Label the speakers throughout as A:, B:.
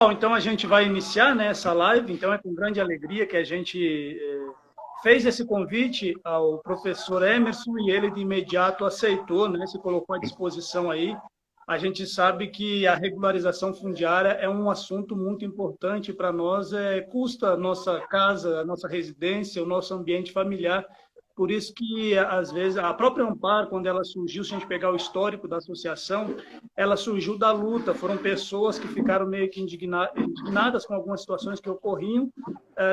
A: Bom, então a gente vai iniciar, né, essa live. Então é com grande alegria que a gente fez esse convite ao professor Emerson e ele de imediato aceitou, né, se colocou à disposição aí. A gente sabe que a regularização fundiária é um assunto muito importante para nós, custa a nossa casa, a nossa residência, o nosso ambiente familiar. Por isso que, às vezes, a própria Ampar, quando ela surgiu, se a gente pegar o histórico da associação, ela surgiu da luta. Foram pessoas que ficaram meio que indignadas com algumas situações que ocorriam,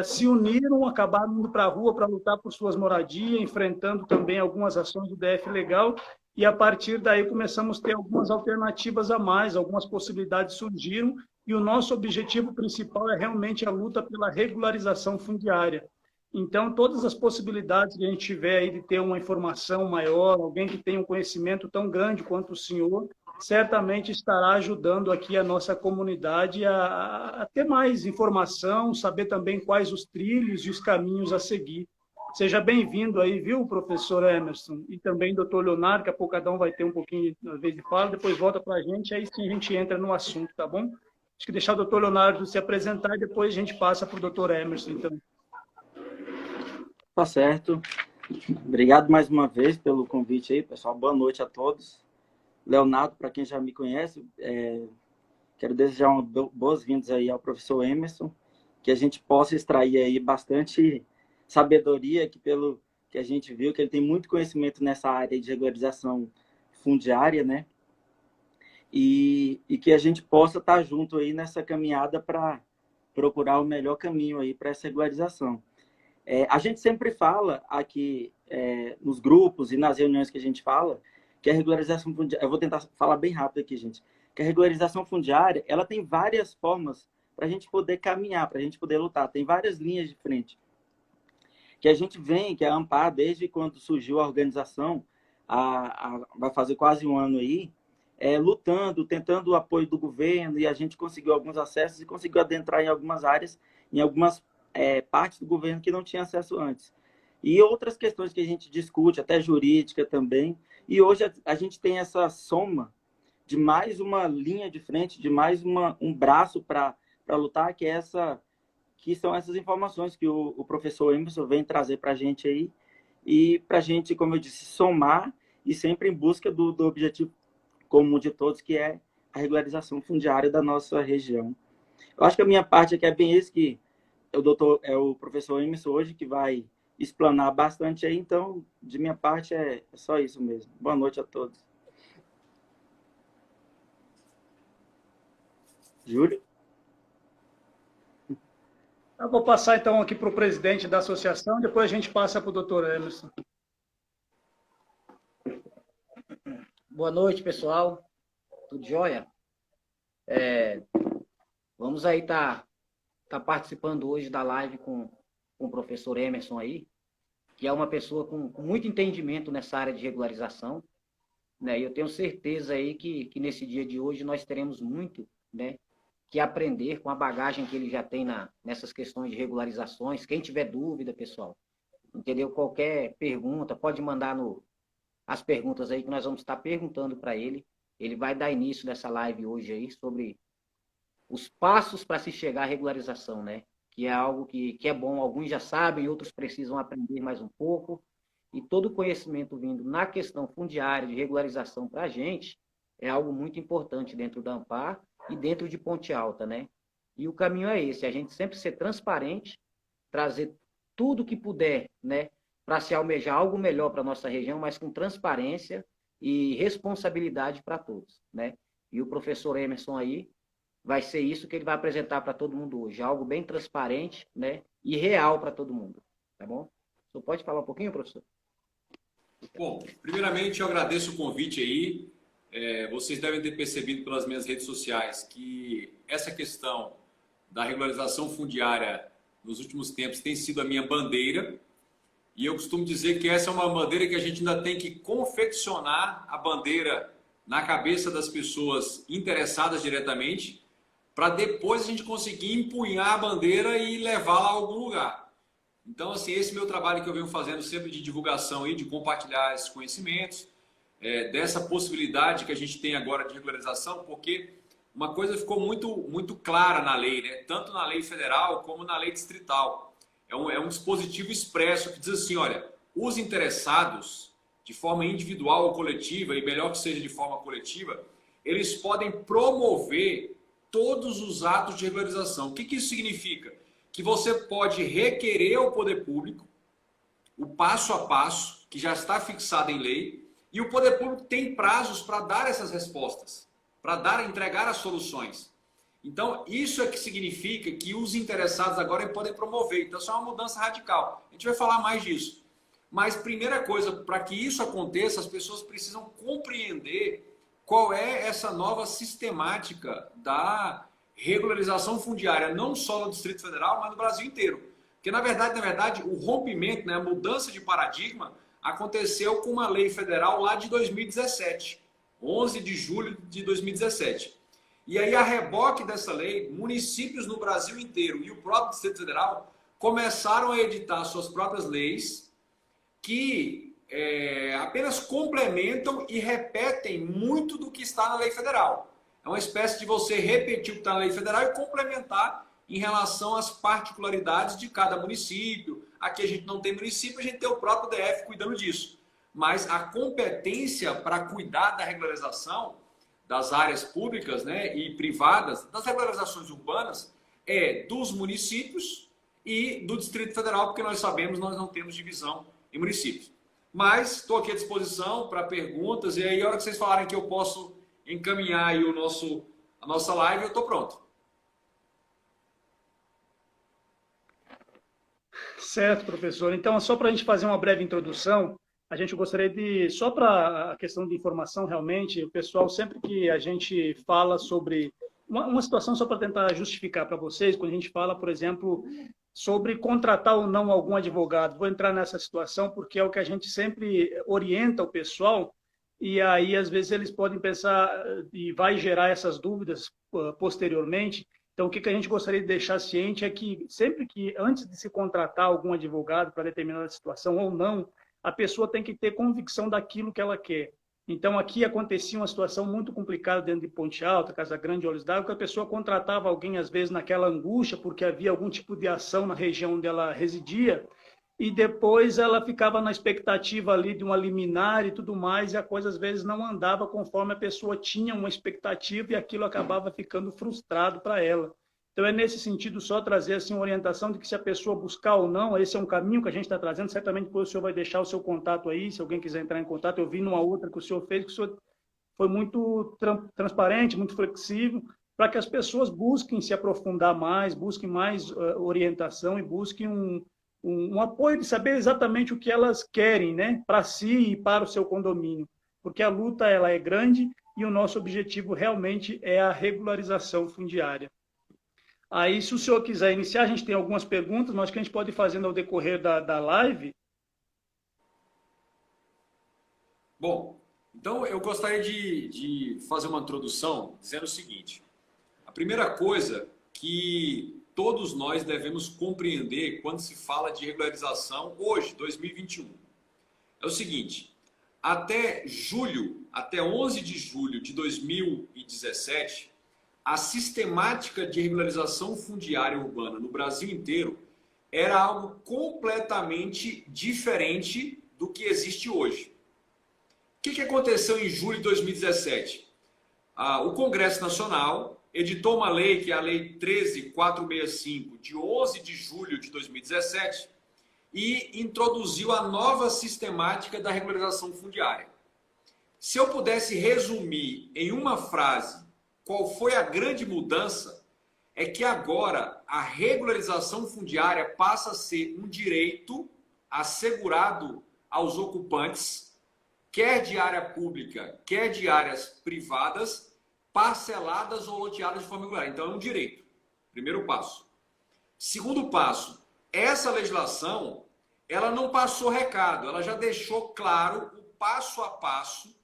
A: se uniram, acabaram indo para a rua para lutar por suas moradias, enfrentando também algumas ações do DF Legal, e a partir daí começamos a ter algumas alternativas a mais, algumas possibilidades surgiram, e o nosso objetivo principal é realmente a luta pela regularização fundiária. Então, todas as possibilidades que a gente tiver aí de ter uma informação maior, alguém que tenha um conhecimento tão grande quanto o senhor, certamente estará ajudando aqui a nossa comunidade a ter mais informação, saber também quais os trilhos e os caminhos a seguir. Seja bem-vindo aí, viu, professor Emerson? E também doutor Leonardo, que a pouco cada um vai ter um pouquinho de vez de fala, depois volta para a gente, aí sim a gente entra no assunto, tá bom? Acho que deixar o doutor Leonardo se apresentar e depois a gente passa para o doutor Emerson, então.
B: Tá certo. Obrigado mais uma vez pelo convite aí, pessoal. Boa noite a todos. Leonardo, para quem já me conhece, quero desejar boas-vindas aí ao professor Emerson, que a gente possa extrair aí bastante sabedoria, que pelo que a gente viu, que ele tem muito conhecimento nessa área de regularização fundiária, né? E que a gente possa estar junto aí nessa caminhada para procurar o melhor caminho aí para essa regularização. A gente sempre fala aqui nos grupos e nas reuniões que a gente fala que a regularização fundiária, eu vou tentar falar bem rápido aqui, gente, que a regularização fundiária, ela tem várias formas para a gente poder caminhar, para a gente poder lutar, tem várias linhas de frente. Que a gente vem, que é a Ampar, desde quando surgiu a organização, vai fazer quase um ano aí, lutando, tentando o apoio do governo, e a gente conseguiu alguns acessos e conseguiu adentrar em algumas áreas, em algumas partes do governo que não tinha acesso antes. E outras questões que a gente discute, até jurídica também. E hoje a gente tem essa soma de mais uma linha de frente, de mais um braço para lutar, que são essas informações que o professor Emerson vem trazer para a gente aí. E para a gente, como eu disse, somar e sempre em busca do objetivo comum de todos, que é a regularização fundiária da nossa região. Eu acho que a minha parte aqui é bem isso, que o professor Emerson hoje que vai explanar bastante aí, então, de minha parte, é só isso mesmo. Boa noite a todos. Júlio?
A: Eu vou passar, então, aqui para o presidente da associação, depois a gente passa para o doutor Emerson.
C: Boa noite, pessoal. Tudo jóia? Vamos aí tá participando hoje da live com o professor Emerson aí, que é uma pessoa com muito entendimento nessa área de regularização, né? E eu tenho certeza aí que nesse dia de hoje nós teremos muito, né, que aprender com a bagagem que ele já tem nessas questões de regularizações. Quem tiver dúvida, pessoal, entendeu? Qualquer pergunta, pode mandar as perguntas aí que nós vamos estar perguntando para ele. Ele vai dar início nessa live hoje aí sobre os passos para se chegar à regularização, né? Que é algo que é bom, alguns já sabem, outros precisam aprender mais um pouco, e todo o conhecimento vindo na questão fundiária, de regularização para a gente, é algo muito importante dentro da Ampar e dentro de Ponte Alta, né? E o caminho é esse, a gente sempre ser transparente, trazer tudo que puder, né, para se almejar algo melhor para a nossa região, mas com transparência e responsabilidade para todos, né? E o professor Emerson aí vai ser isso que ele vai apresentar para todo mundo hoje, algo bem transparente, né, e real para todo mundo, tá bom? Você pode falar um pouquinho, professor?
D: Bom, primeiramente eu agradeço o convite aí. Vocês devem ter percebido pelas minhas redes sociais que essa questão da regularização fundiária nos últimos tempos tem sido a minha bandeira, e eu costumo dizer que essa é uma bandeira que a gente ainda tem que confeccionar a bandeira na cabeça das pessoas interessadas diretamente, para depois a gente conseguir empunhar a bandeira e levá-la a algum lugar. Então, assim, esse meu trabalho que eu venho fazendo sempre de divulgação e de compartilhar esses conhecimentos, dessa possibilidade que a gente tem agora de regularização, porque uma coisa ficou muito clara na lei, né? Tanto na lei federal como na lei distrital. É um dispositivo expresso que diz assim, olha, os interessados, de forma individual ou coletiva, e melhor que seja de forma coletiva, eles podem promover todos os atos de regularização. O que isso significa? Que você pode requerer ao poder público o passo a passo, que já está fixado em lei, e o poder público tem prazos para dar essas respostas, para entregar as soluções. Então, isso é que significa que os interessados agora podem promover. Então, isso é uma mudança radical. A gente vai falar mais disso. Mas, primeira coisa, para que isso aconteça, as pessoas precisam compreender qual é essa nova sistemática da regularização fundiária, não só no Distrito Federal, mas no Brasil inteiro. Porque, na verdade, o rompimento, né, a mudança de paradigma, aconteceu com uma lei federal lá de 2017, 11 de julho de 2017. E aí, a reboque dessa lei, municípios no Brasil inteiro e o próprio Distrito Federal começaram a editar suas próprias leis que apenas complementam e repetem muito do que está na lei federal. É uma espécie de você repetir o que está na lei federal e complementar em relação às particularidades de cada município. Aqui a gente não tem município, a gente tem o próprio DF cuidando disso. Mas a competência para cuidar da regularização das áreas públicas, né, e privadas, das regularizações urbanas, é dos municípios e do Distrito Federal, porque nós sabemos, nós não temos divisão em municípios. Mas estou aqui à disposição para perguntas, e aí a hora que vocês falarem que eu posso encaminhar aí a nossa live, eu estou pronto.
A: Certo, professor. Então, só para a gente fazer uma breve introdução, a gente gostaria de, só para a questão de informação, realmente, o pessoal, sempre que a gente fala sobre uma situação, só para tentar justificar para vocês, quando a gente fala, por exemplo, sobre contratar ou não algum advogado, vou entrar nessa situação porque é o que a gente sempre orienta o pessoal, e aí, às vezes, eles podem pensar e vai gerar essas dúvidas posteriormente. Então, o que a gente gostaria de deixar ciente é que sempre que, antes de se contratar algum advogado para determinada situação ou não, a pessoa tem que ter convicção daquilo que ela quer. Então, aqui acontecia uma situação muito complicada dentro de Ponte Alta, Casa Grande, Olhos d'Água, que a pessoa contratava alguém, às vezes, naquela angústia, porque havia algum tipo de ação na região onde ela residia, e depois ela ficava na expectativa ali de uma liminar e tudo mais, e a coisa, às vezes, não andava conforme a pessoa tinha uma expectativa, e aquilo acabava ficando frustrado para ela. Então, é nesse sentido só trazer assim, uma orientação de que se a pessoa buscar ou não, esse é um caminho que a gente está trazendo, certamente depois o senhor vai deixar o seu contato aí, se alguém quiser entrar em contato. Eu vi numa outra que o senhor fez, que o senhor foi muito transparente, muito flexível, para que as pessoas busquem se aprofundar mais, busquem mais orientação e busquem um apoio de saber exatamente o que elas querem, né, para si e para o seu condomínio. Porque a luta ela é grande e o nosso objetivo realmente é a regularização fundiária. Aí, se o senhor quiser iniciar, a gente tem algumas perguntas, mas que a gente pode ir fazendo ao decorrer da live.
D: Bom, então eu gostaria de fazer uma introdução dizendo o seguinte. A primeira coisa que todos nós devemos compreender quando se fala de regularização hoje, 2021, é o seguinte. Até 11 de julho de 2017, a sistemática de regularização fundiária urbana no Brasil inteiro era algo completamente diferente do que existe hoje. O que aconteceu em julho de 2017? O Congresso Nacional editou uma lei, que é a Lei 13.465, de 11 de julho de 2017, e introduziu a nova sistemática da regularização fundiária. Se eu pudesse resumir em uma frase qual foi a grande mudança, é que agora a regularização fundiária passa a ser um direito assegurado aos ocupantes, quer de área pública, quer de áreas privadas, parceladas ou loteadas de forma regular. Então é um direito. Primeiro passo. Segundo passo, essa legislação, ela não passou recado, ela já deixou claro o passo a passo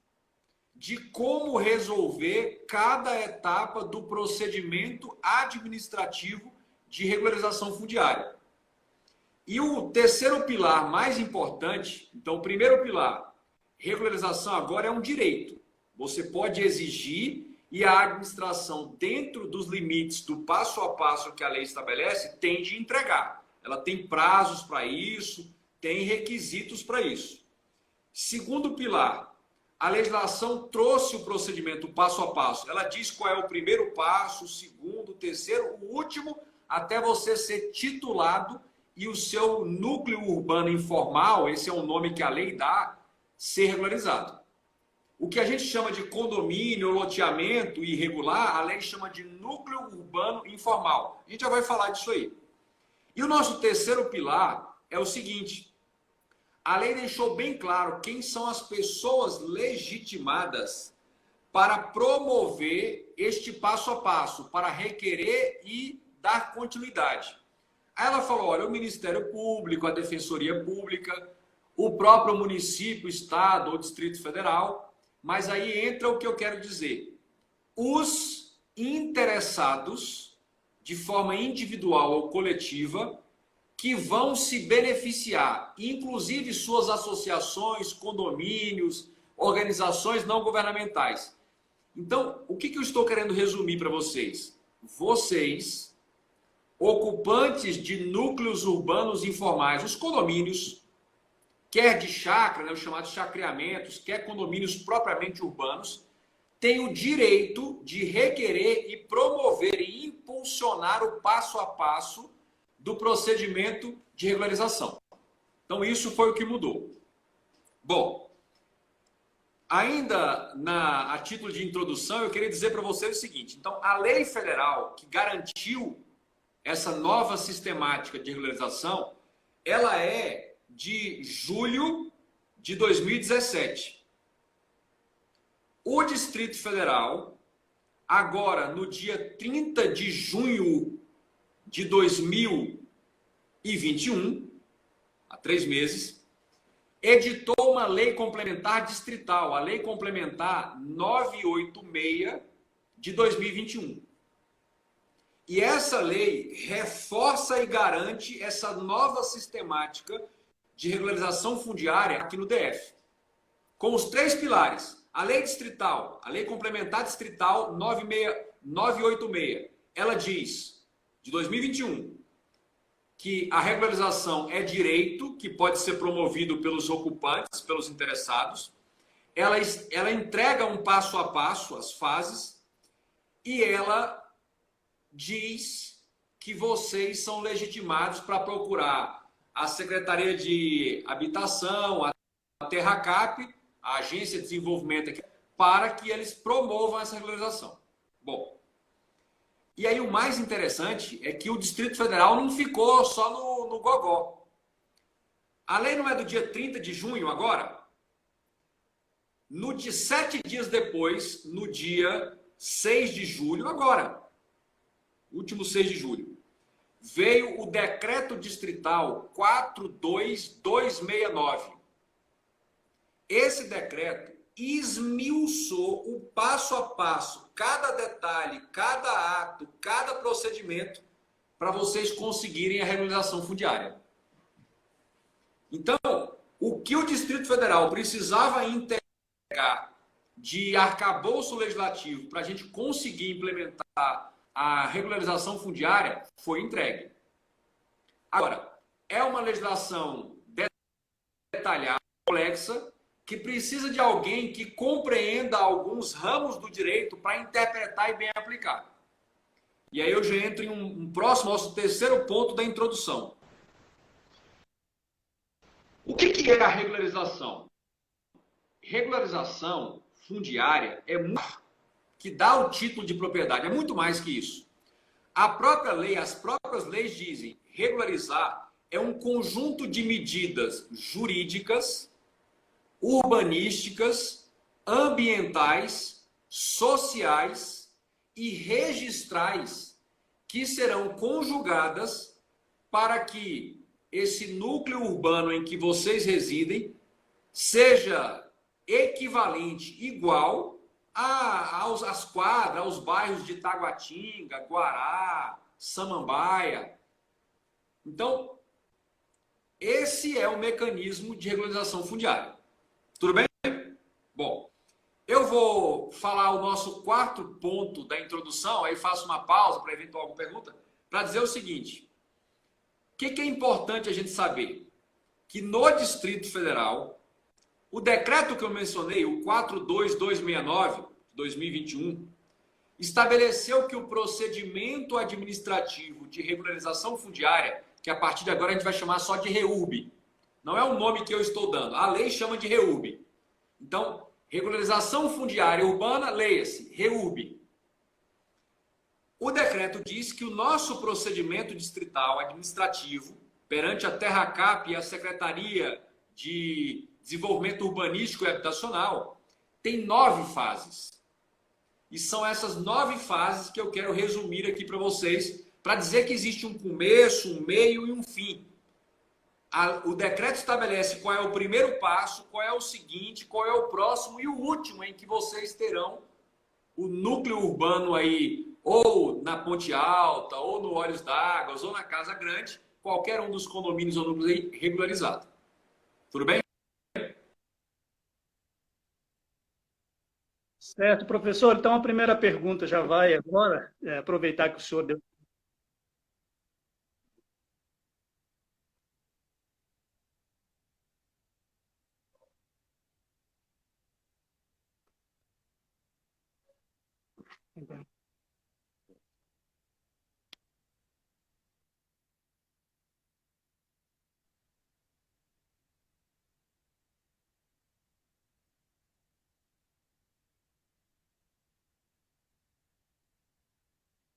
D: de como resolver cada etapa do procedimento administrativo de regularização fundiária. E o terceiro pilar mais importante, então o primeiro pilar, regularização agora é um direito. Você pode exigir e a administração, dentro dos limites do passo a passo que a lei estabelece, tem de entregar. Ela tem prazos para isso, tem requisitos para isso. Segundo pilar, a legislação trouxe o procedimento passo a passo. Ela diz qual é o primeiro passo, o segundo, o terceiro, o último, até você ser titulado e o seu núcleo urbano informal, esse é o nome que a lei dá, ser regularizado. O que a gente chama de condomínio, loteamento irregular, a lei chama de núcleo urbano informal. A gente já vai falar disso aí. E o nosso terceiro pilar é o seguinte: a lei deixou bem claro quem são as pessoas legitimadas para promover este passo a passo, para requerer e dar continuidade. Aí ela falou, olha, o Ministério Público, a Defensoria Pública, o próprio município, estado ou Distrito Federal, mas aí entra o que eu quero dizer. Os interessados, de forma individual ou coletiva, que vão se beneficiar, inclusive suas associações, condomínios, organizações não governamentais. Então, o que eu estou querendo resumir para vocês? Vocês, ocupantes de núcleos urbanos informais, os condomínios, quer de chácara, né, os chamados chacreamentos, quer condomínios propriamente urbanos, têm o direito de requerer e promover e impulsionar o passo a passo do procedimento de regularização. Então, isso foi o que mudou. Bom, ainda a título de introdução, eu queria dizer para vocês o seguinte. Então, a lei federal que garantiu essa nova sistemática de regularização, ela é de julho de 2017. O Distrito Federal, agora no dia 30 de junho de 2021, há 3 meses, editou uma lei complementar distrital, a Lei Complementar 986 de 2021. E essa lei reforça e garante essa nova sistemática de regularização fundiária aqui no DF, com os 3 pilares. A lei distrital, a Lei Complementar Distrital 986, ela diz, de 2021, que a regularização é direito que pode ser promovido pelos ocupantes, pelos interessados. Ela entrega um passo a passo, as fases, e ela diz que vocês são legitimados para procurar a Secretaria de Habitação, a Terracap, a Agência de Desenvolvimento aqui, para que eles promovam essa regularização. Bom, e aí o mais interessante é que o Distrito Federal não ficou só no gogó. A lei não é do dia 30 de junho agora? No dia 7 dias depois, no dia 6 de julho, agora, último 6 de julho, veio o Decreto Distrital 42269. Esse decreto esmiuçou o passo a passo, cada detalhe, cada ato, cada procedimento, para vocês conseguirem a regularização fundiária. Então, o que o Distrito Federal precisava entregar de arcabouço legislativo para a gente conseguir implementar a regularização fundiária foi entregue. Agora, é uma legislação detalhada, complexa, que precisa de alguém que compreenda alguns ramos do direito para interpretar e bem aplicar. E aí eu já entro em um próximo, nosso terceiro ponto da introdução. O que é a regularização? Regularização fundiária é muito que dá o título de propriedade, é muito mais que isso. A própria lei, as próprias leis dizem, regularizar é um conjunto de medidas jurídicas, urbanísticas, ambientais, sociais e registrais que serão conjugadas para que esse núcleo urbano em que vocês residem seja equivalente, igual às quadras, aos bairros de Taguatinga, Guará, Samambaia. Então, esse é o mecanismo de regularização fundiária. Tudo bem? Bom, Eu vou falar o nosso quarto ponto da introdução, aí faço uma pausa para eventual alguma pergunta, para dizer o seguinte: o que é importante a gente saber? Que no Distrito Federal, o decreto que eu mencionei, o 42269 de 2021, estabeleceu que o procedimento administrativo de regularização fundiária, que a partir de agora a gente vai chamar só de REURB, não é o nome que eu estou dando, a lei chama de REURB. Então, regularização fundiária urbana, leia-se, REURB. O decreto diz que o nosso procedimento distrital administrativo, perante a TerraCap e a Secretaria de Desenvolvimento Urbanístico e Habitacional, tem 9 fases. E são essas 9 fases que eu quero resumir aqui para vocês, para dizer que existe um começo, um meio e um fim. O decreto estabelece qual é o primeiro passo, qual é o seguinte, qual é o próximo e o último em que vocês terão o núcleo urbano aí, ou na Ponte Alta, ou no Olhos d'Água, ou na Casa Grande, qualquer um dos condomínios ou núcleos aí regularizado. Tudo bem?
A: Certo, professor. Então, a primeira pergunta já vai agora, aproveitar que o senhor deu.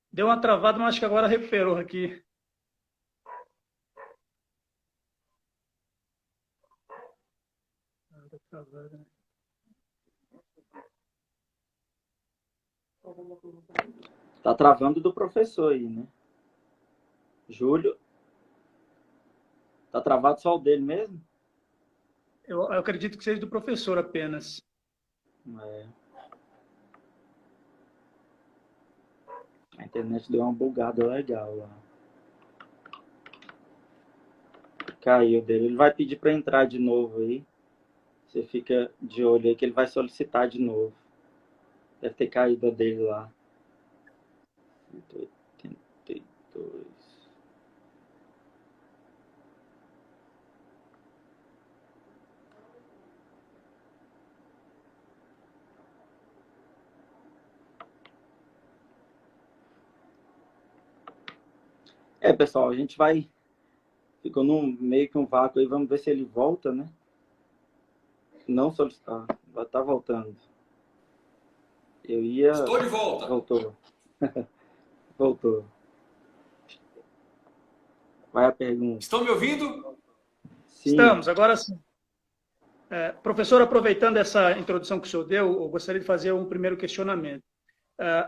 A: Deu uma travada, mas acho que agora recuperou aqui.
B: Tá travando do professor aí, né? Júlio. Tá travado só o dele mesmo?
A: Eu acredito que seja do professor apenas.
B: É. A internet deu uma bugada legal lá. Caiu dele. Ele vai pedir para entrar de novo aí. Você fica de olho aí que ele vai solicitar de novo. Deve ter caído a dele lá. 182. Pessoal, a gente vai... Ficou meio que um vácuo aí. Vamos ver se ele volta, né? Não solicitar. Vai estar voltando. Eu ia...
D: Estou de volta.
B: Voltou. Voltou. Vai a pergunta.
D: Estão me ouvindo?
B: Sim.
A: Estamos, agora sim. Professor, aproveitando essa introdução que o senhor deu, eu gostaria de fazer um primeiro questionamento.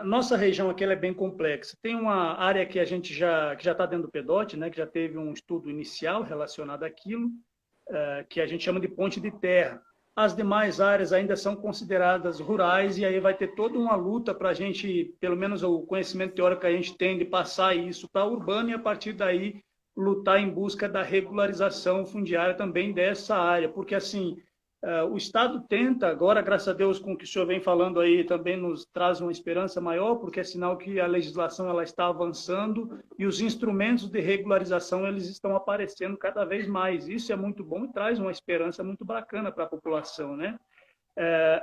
A: Nossa região aqui ela é bem complexa. Tem uma área que a gente que já está dentro do PEDOT, né, que já teve um estudo inicial relacionado àquilo, que a gente chama de ponte de terra. As demais áreas ainda são consideradas rurais e aí vai ter toda uma luta para a gente, pelo menos o conhecimento teórico que a gente tem, de passar isso para urbano e a partir daí lutar em busca da regularização fundiária também dessa área, porque assim... o Estado tenta, agora, graças a Deus, com o que o senhor vem falando aí, também nos traz uma esperança maior, porque é sinal que a legislação ela está avançando e os instrumentos de regularização eles estão aparecendo cada vez mais. Isso é muito bom e traz uma esperança muito bacana para a população, né?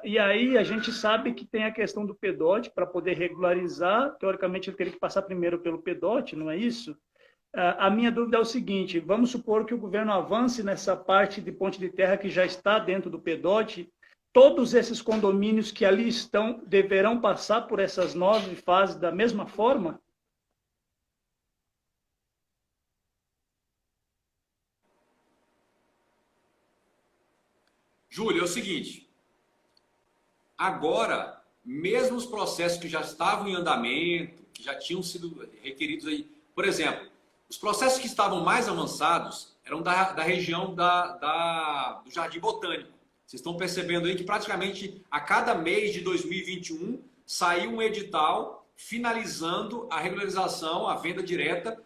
A: E aí a gente sabe que tem a questão do PEDOT, para poder regularizar, teoricamente ele teria que passar primeiro pelo PEDOT, não é isso? A minha dúvida é o seguinte, vamos supor que o governo avance nessa parte de ponte de terra que já está dentro do PEDOT, todos esses condomínios que ali estão deverão passar por essas 9 fases da mesma forma?
D: Júlio, é o seguinte, agora, mesmo os processos que já estavam em andamento, que já tinham sido requeridos aí, por exemplo, os processos que estavam mais avançados eram da região do Jardim Botânico. Vocês estão percebendo aí que praticamente a cada mês de 2021 saiu um edital finalizando a regularização, a venda direta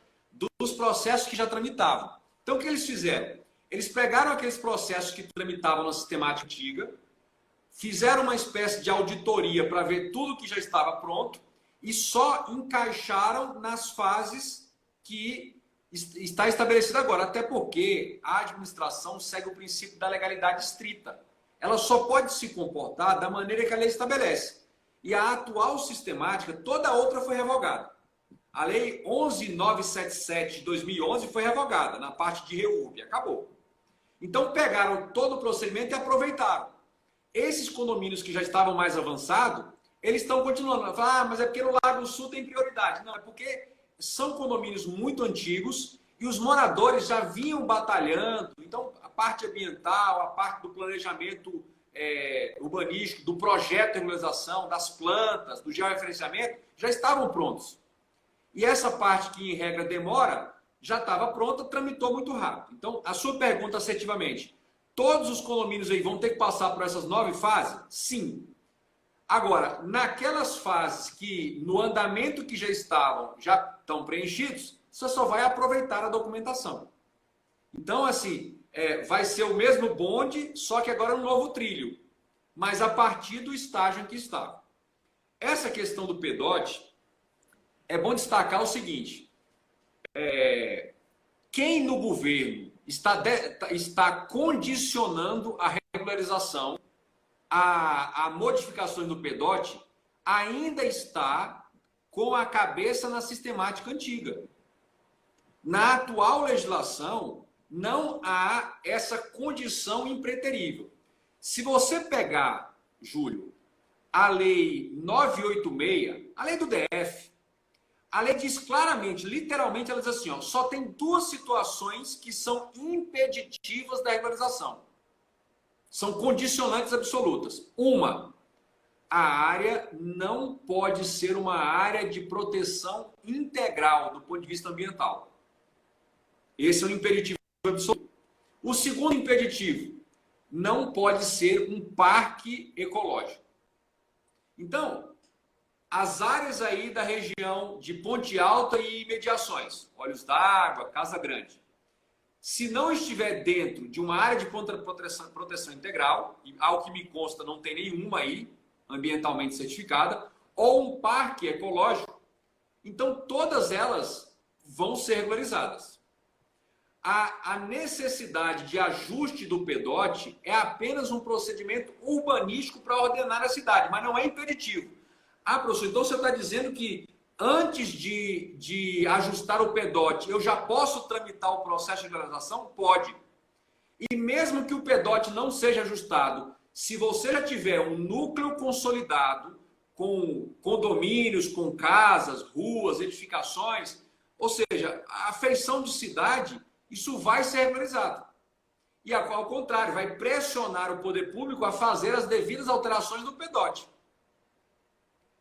D: dos processos que já tramitavam. Então, o que eles fizeram? Eles pegaram aqueles processos que tramitavam na sistemática antiga, fizeram uma espécie de auditoria para ver tudo que já estava pronto e só encaixaram nas fases que está estabelecida agora. Até porque a administração segue o princípio da legalidade estrita. Ela só pode se comportar da maneira que a lei estabelece. E a atual sistemática, toda a outra foi revogada. A lei 11.977 de 2011 foi revogada na parte de REURB, acabou. Então pegaram todo o procedimento e aproveitaram. Esses condomínios que já estavam mais avançados, eles estão continuando. Mas é porque no Lago Sul tem prioridade. Não, é porque são condomínios muito antigos e os moradores já vinham batalhando. Então, a parte ambiental, a parte do planejamento urbanístico, do projeto de regularização, das plantas, do georreferenciamento, já estavam prontos. E essa parte que, em regra, demora, já estava pronta, tramitou muito rápido. Então, a sua pergunta assertivamente, todos os condomínios aí vão ter que passar por essas 9 fases? Sim. Agora, naquelas fases que, no andamento que já estão preenchidos, você só vai aproveitar a documentação. Então, assim, vai ser o mesmo bonde, só que agora é um novo trilho, mas a partir do estágio em que estava. Essa questão do PDOT, é bom destacar o seguinte, quem no governo está condicionando a regularização a modificações do PDOT ainda está com a cabeça na sistemática antiga. Na atual legislação, não há essa condição impreterível. Se você pegar, Júlio, a Lei 986, a lei do DF, a lei diz claramente, literalmente, ela diz assim, ó, só tem 2 situações que são impeditivas da regularização. São condicionantes absolutas. Uma, a área não pode ser uma área de proteção integral do ponto de vista ambiental. Esse é um impeditivo absoluto. O segundo impeditivo, não pode ser um parque ecológico. Então, as áreas aí da região de Ponte Alta e imediações, Olhos d'Água, Casa Grande, se não estiver dentro de uma área de proteção integral, e ao que me consta não tem nenhuma aí, ambientalmente certificada, ou um parque ecológico, então todas elas vão ser regularizadas. A necessidade de ajuste do PDOT é apenas um procedimento urbanístico para ordenar a cidade, mas não é impeditivo. Professor, então você está dizendo que antes de ajustar o PDOT, eu já posso tramitar o processo de regularização? Pode. E mesmo que o PDOT não seja ajustado, se você já tiver um núcleo consolidado, com condomínios, com casas, ruas, edificações, ou seja, a feição de cidade, isso vai ser regularizado. E ao contrário, vai pressionar o poder público a fazer as devidas alterações do PDOT.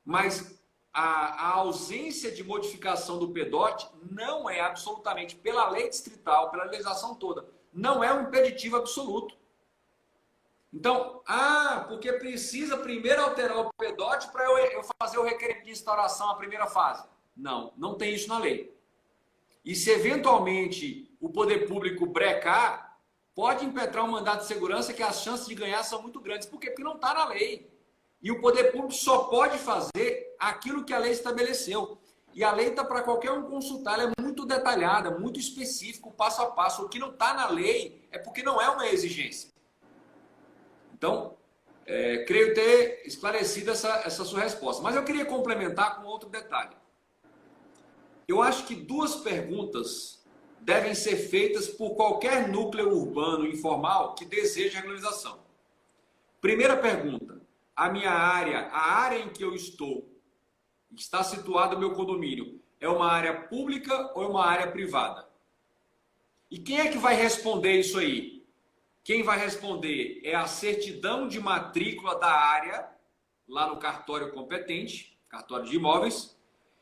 D: Mas a ausência de modificação do PDOT não é absolutamente, pela lei distrital, pela legislação toda, não é um impeditivo absoluto. Então, porque precisa primeiro alterar o PDOT para eu fazer o requerimento de instauração, a primeira fase. Não, não tem isso na lei. E se eventualmente o poder público brecar, pode impetrar um mandato de segurança que as chances de ganhar são muito grandes. Por quê? Porque não está na lei. E o poder público só pode fazer aquilo que a lei estabeleceu. E a lei está para qualquer um consultar, ela é muito detalhada, muito específico, passo a passo. O que não está na lei é porque não é uma exigência. Então, creio ter esclarecido essa sua resposta. Mas eu queria complementar com outro detalhe. Eu acho que 2 perguntas devem ser feitas por qualquer núcleo urbano informal que deseje regularização. Primeira pergunta. A minha área, a área em que eu estou, está situado o meu condomínio, é uma área pública ou é uma área privada? E quem é que vai responder isso aí? Quem vai responder é a certidão de matrícula da área, lá no cartório competente, cartório de imóveis,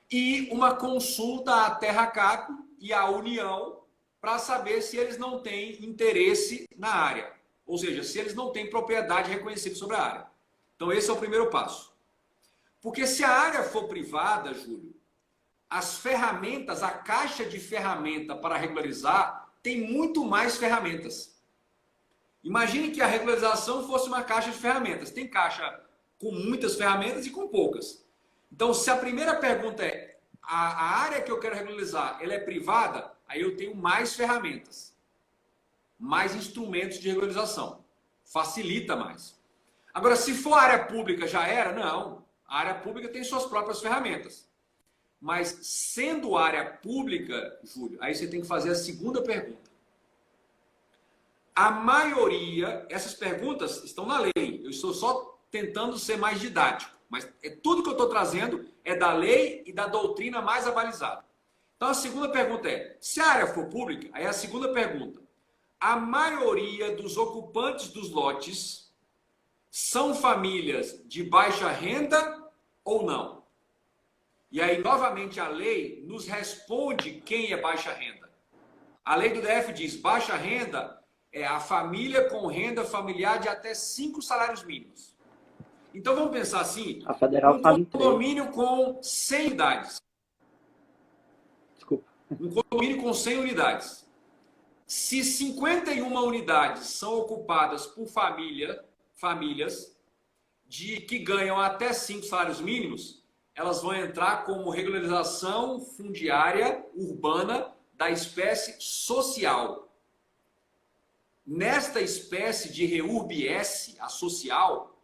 D: e uma consulta à Terracap e à União para saber se eles não têm interesse na área. Ou seja, se eles não têm propriedade reconhecida sobre a área. Então, esse é o primeiro passo. Porque se a área for privada, Júlio, as ferramentas, a caixa de ferramenta para regularizar tem muito mais ferramentas. Imagine que a regularização fosse uma caixa de ferramentas. Tem caixa com muitas ferramentas e com poucas. Então, se a primeira pergunta é a área que eu quero regularizar, ela é privada, aí eu tenho mais ferramentas, mais instrumentos de regularização. Facilita mais. Agora, se for área pública, já era? Não. A área pública tem suas próprias ferramentas. Mas, sendo área pública, Júlio, aí você tem que fazer a segunda pergunta. A maioria, essas perguntas estão na lei. Eu estou só tentando ser mais didático. Mas tudo que eu estou trazendo é da lei e da doutrina mais abalizada. Então, a segunda pergunta é, se a área for pública, aí a segunda pergunta. A maioria dos ocupantes dos lotes são famílias de baixa renda ou não? E aí, novamente, a lei nos responde quem é baixa renda. A lei do DF diz, baixa renda é a família com renda familiar de até 5 salários mínimos. Então, vamos pensar assim,
B: A federal fala em 3.
D: condomínio com 100 unidades.
B: Desculpa.
D: Um condomínio com 100 unidades. Se 51 unidades são ocupadas por famílias que ganham até 5 salários mínimos, elas vão entrar como regularização fundiária urbana da espécie social. Nesta espécie de REURB-S, a social,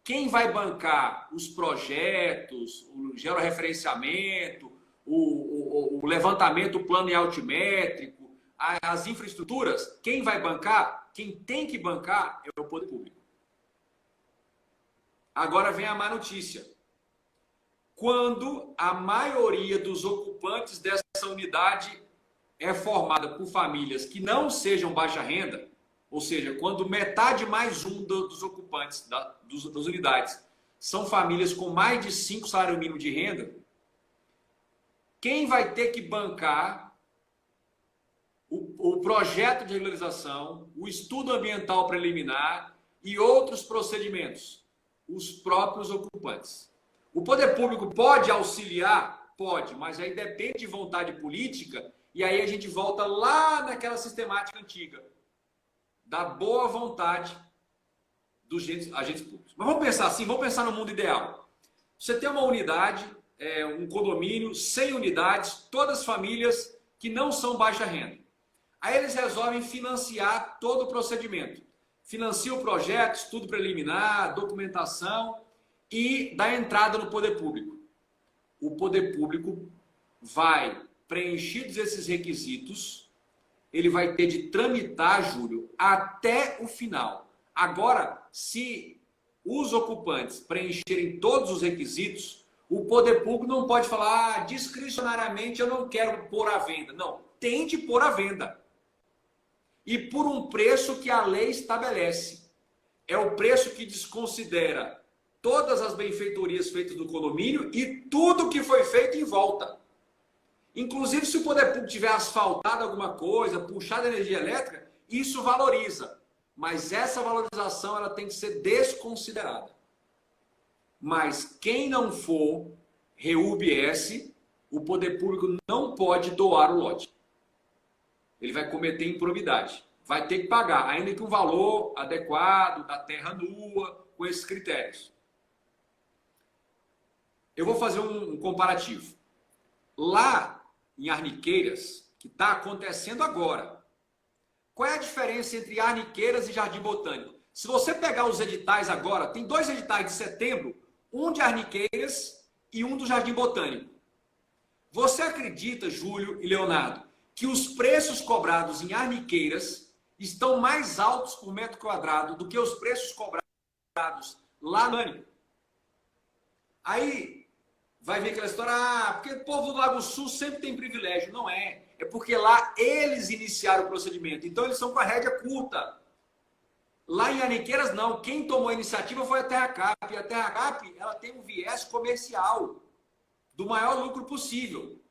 D: quem vai bancar os projetos, o georreferenciamento, o levantamento plano e altimétrico, as infraestruturas, quem vai bancar, quem tem que bancar é o poder público. Agora vem a má notícia. Quando a maioria dos ocupantes dessa unidade é formada por famílias que não sejam baixa renda, ou seja, quando metade mais um dos ocupantes das unidades são famílias com mais de 5 salários mínimos de renda, quem vai ter que bancar o projeto de regularização, o estudo ambiental preliminar e outros procedimentos? Os próprios ocupantes. O poder público pode auxiliar? Pode, mas aí depende de vontade política e aí a gente volta lá naquela sistemática antiga da boa vontade dos agentes públicos. Mas vamos pensar assim, vamos pensar no mundo ideal. Você tem uma unidade, um condomínio, 100 unidades, todas famílias que não são baixa renda. Aí eles resolvem financiar todo o procedimento. Financia o projeto, estudo preliminar, documentação e dá entrada no poder público. O poder público vai, preenchidos esses requisitos, ele vai ter de tramitar, Júlio, até o final. Agora, se os ocupantes preencherem todos os requisitos, o poder público não pode falar, discricionariamente eu não quero pôr à venda. Não, tem de pôr à venda. E por um preço que a lei estabelece. É o preço que desconsidera todas as benfeitorias feitas do condomínio e tudo que foi feito em volta. Inclusive, se o poder público tiver asfaltado alguma coisa, puxado energia elétrica, isso valoriza. Mas essa valorização ela tem que ser desconsiderada. Mas quem não for REURB-S, o poder público não pode doar o lote. Ele vai cometer improbidade. Vai ter que pagar, ainda que um valor adequado, da terra nua, com esses critérios. Eu vou fazer um comparativo. Lá em Arniqueiras, que está acontecendo agora, qual é a diferença entre Arniqueiras e Jardim Botânico? Se você pegar os editais agora, tem 2 editais de setembro, um de Arniqueiras e um do Jardim Botânico. Você acredita, Júlio e Leonardo, que os preços cobrados em Arniqueiras estão mais altos por metro quadrado do que os preços cobrados lá no Botânico? Aí vai ver aquela história, porque o povo do Lago Sul sempre tem privilégio. Não é. É porque lá eles iniciaram o procedimento. Então eles são com a rédea curta. Lá em Arniqueiras, não. Quem tomou a iniciativa foi a Terra Cap. E a Terra Cap, ela tem um viés comercial do maior lucro possível.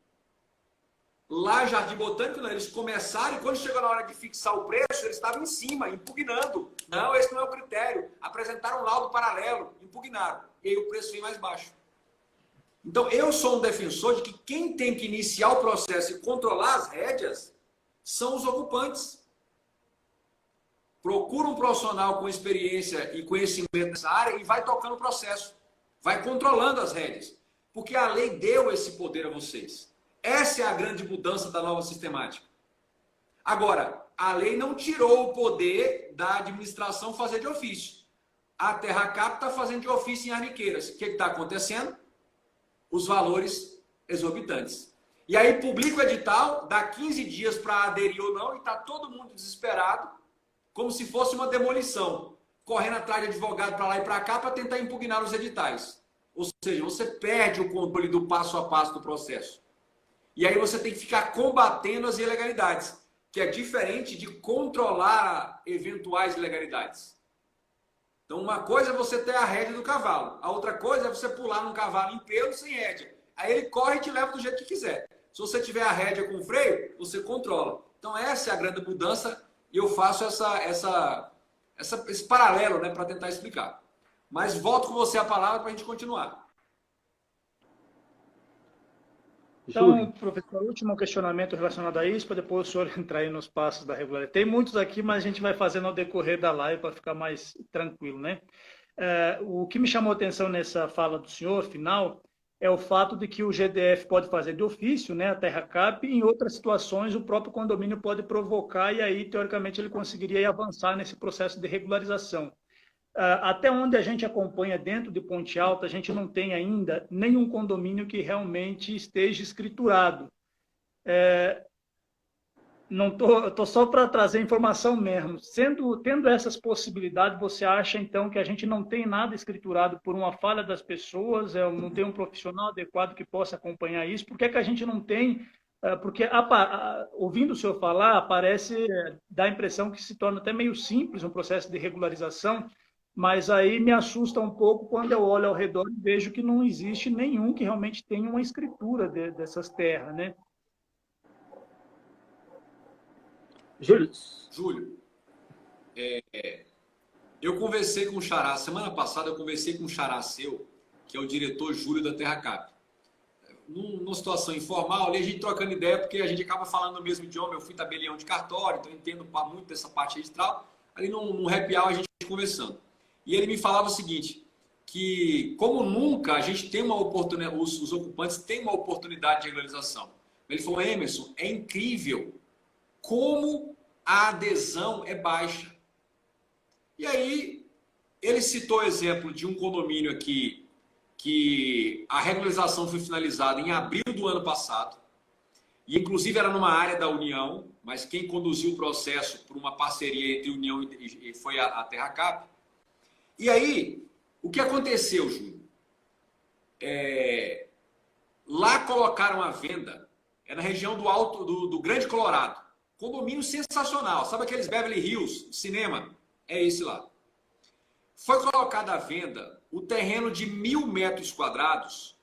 D: Lá, Jardim Botânico, não, eles começaram e quando chegou na hora de fixar o preço, eles estavam em cima, impugnando. Não, esse não é o critério. Apresentaram um laudo paralelo, impugnaram. E aí o preço veio mais baixo. Então, eu sou um defensor de que quem tem que iniciar o processo e controlar as rédeas são os ocupantes. procura um profissional com experiência e conhecimento nessa área e vai tocando o processo. Vai controlando as rédeas. Porque a lei deu esse poder a vocês. Essa é a grande mudança da nova sistemática. Agora, a lei não tirou o poder da administração fazer de ofício. A Terracap está fazendo de ofício em Arniqueiras. O que está acontecendo? Os valores exorbitantes. E aí publica o edital, dá 15 dias para aderir ou não, e está todo mundo desesperado, como se fosse uma demolição, correndo atrás de advogado para lá e para cá para tentar impugnar os editais. Ou seja, você perde o controle do passo a passo do processo. E aí você tem que ficar combatendo as ilegalidades, que é diferente de controlar eventuais ilegalidades. Então, uma coisa é você ter a rédea do cavalo. A outra coisa é você pular num cavalo em pelo sem rédea. Aí ele corre e te leva do jeito que quiser. Se você tiver a rédea com freio, você controla. Então, essa é a grande mudança e eu faço esse paralelo, né, para tentar explicar. Mas volto com você a palavra para a gente continuar.
A: Então, professor, último questionamento relacionado a isso, para depois o senhor entrar aí nos passos da regularidade. Tem muitos aqui, mas a gente vai fazendo ao decorrer da live para ficar mais tranquilo, né? O que me chamou a atenção nessa fala do senhor, final, é o fato de que o GDF pode fazer de ofício, né, a Terracap, e em outras situações o próprio condomínio pode provocar e aí, teoricamente, ele conseguiria avançar nesse processo de regularização. Até onde a gente acompanha dentro de Ponte Alta, a gente não tem ainda nenhum condomínio que realmente esteja escriturado. Estou só para trazer informação mesmo. Tendo essas possibilidades, você acha, então, que a gente não tem nada escriturado por uma falha das pessoas, não tem um profissional adequado que possa acompanhar isso? Por que que a gente não tem? Porque, ouvindo o senhor falar, dá a impressão que se torna até meio simples um processo de regularização, mas aí me assusta um pouco quando eu olho ao redor e vejo que não existe nenhum que realmente tenha uma escritura dessas terras, né?
D: Júlio, eu conversei com o Xará, semana passada eu conversei com o Xará seu, que é o diretor Júlio da Terracap. Numa situação informal, ali a gente trocando ideia, porque a gente acaba falando o mesmo idioma, eu fui tabelião de cartório, então eu entendo muito dessa parte registral. Ali no happy hour a gente conversando. E ele me falava o seguinte, que como nunca a gente tem uma oportunidade, os ocupantes têm uma oportunidade de regularização. Ele falou, Emerson, é incrível como a adesão é baixa. E aí, ele citou o exemplo de um condomínio aqui, que a regularização foi finalizada em abril do ano passado, e inclusive era numa área da União, mas quem conduziu o processo por uma parceria entre a União e foi a Terracap. E aí, o que aconteceu, Júlio? Lá colocaram à venda, é na região do Alto do Grande Colorado. Condomínio sensacional. Sabe aqueles Beverly Hills, cinema? É esse lá. Foi colocado à venda o terreno de 1.000 metros quadrados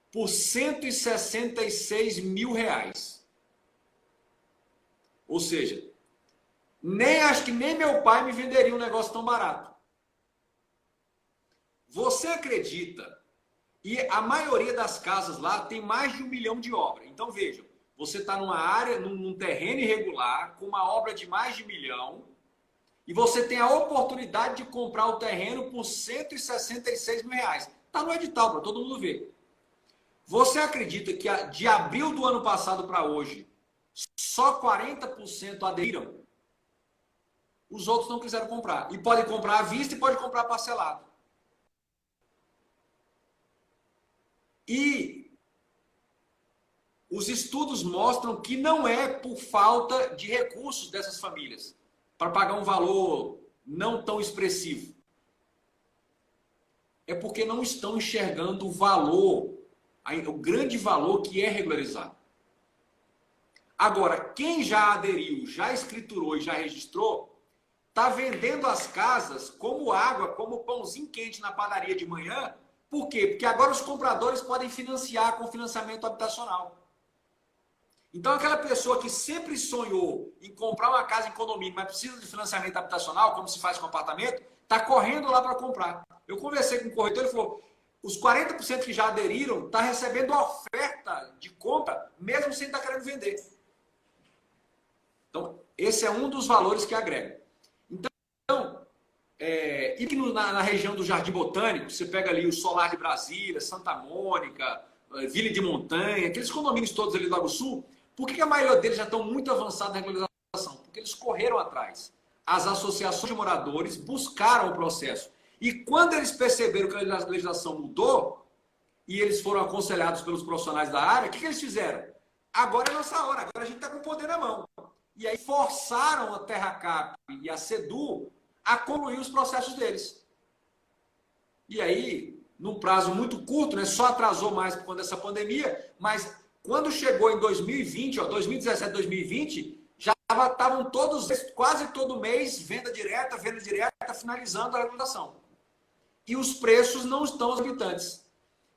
D: por R$166 mil. Ou seja, acho que nem meu pai me venderia um negócio tão barato. Você acredita? E a maioria das casas lá tem mais de 1 milhão de obra. Então vejam, você está numa área, num terreno irregular, com uma obra de mais de 1 milhão, e você tem a oportunidade de comprar o terreno por R$166 mil. Está no edital para todo mundo ver. Você acredita que de abril do ano passado para hoje, só 40% aderiram? Os outros não quiseram comprar. E pode comprar à vista e pode comprar parcelado. E os estudos mostram que não é por falta de recursos dessas famílias para pagar um valor não tão expressivo. É porque não estão enxergando o valor, o grande valor que é regularizar. Agora, quem já aderiu, já escriturou e já registrou, está vendendo as casas como água, como pãozinho quente na padaria de manhã. Por quê? Porque agora os compradores podem financiar com financiamento habitacional. Então, aquela pessoa que sempre sonhou em comprar uma casa em condomínio, mas precisa de financiamento habitacional, como se faz com apartamento, está correndo lá para comprar. Eu conversei com o corretor, ele falou, os 40% que já aderiram estão recebendo a oferta de compra, mesmo sem estar querendo vender. Então, esse é um dos valores que agrega. Então, e na região do Jardim Botânico, você pega ali o Solar de Brasília, Santa Mônica, Vila de Montanha, aqueles condomínios todos ali do Lago Sul, por que a maioria deles já estão muito avançados na regularização? Porque eles correram atrás. As associações de moradores buscaram o processo. E quando eles perceberam que a legislação mudou, e eles foram aconselhados pelos profissionais da área, o que eles fizeram? Agora é nossa hora, agora a gente está com o poder na mão. E aí forçaram a TerraCap e a SEDU a concluir os processos deles. E aí, num prazo muito curto, né, só atrasou mais por conta dessa pandemia, mas quando chegou em 2020, 2017, 2020, já estavam todos, quase todo mês, venda direta, finalizando a regularização. E os preços não estão exorbitantes.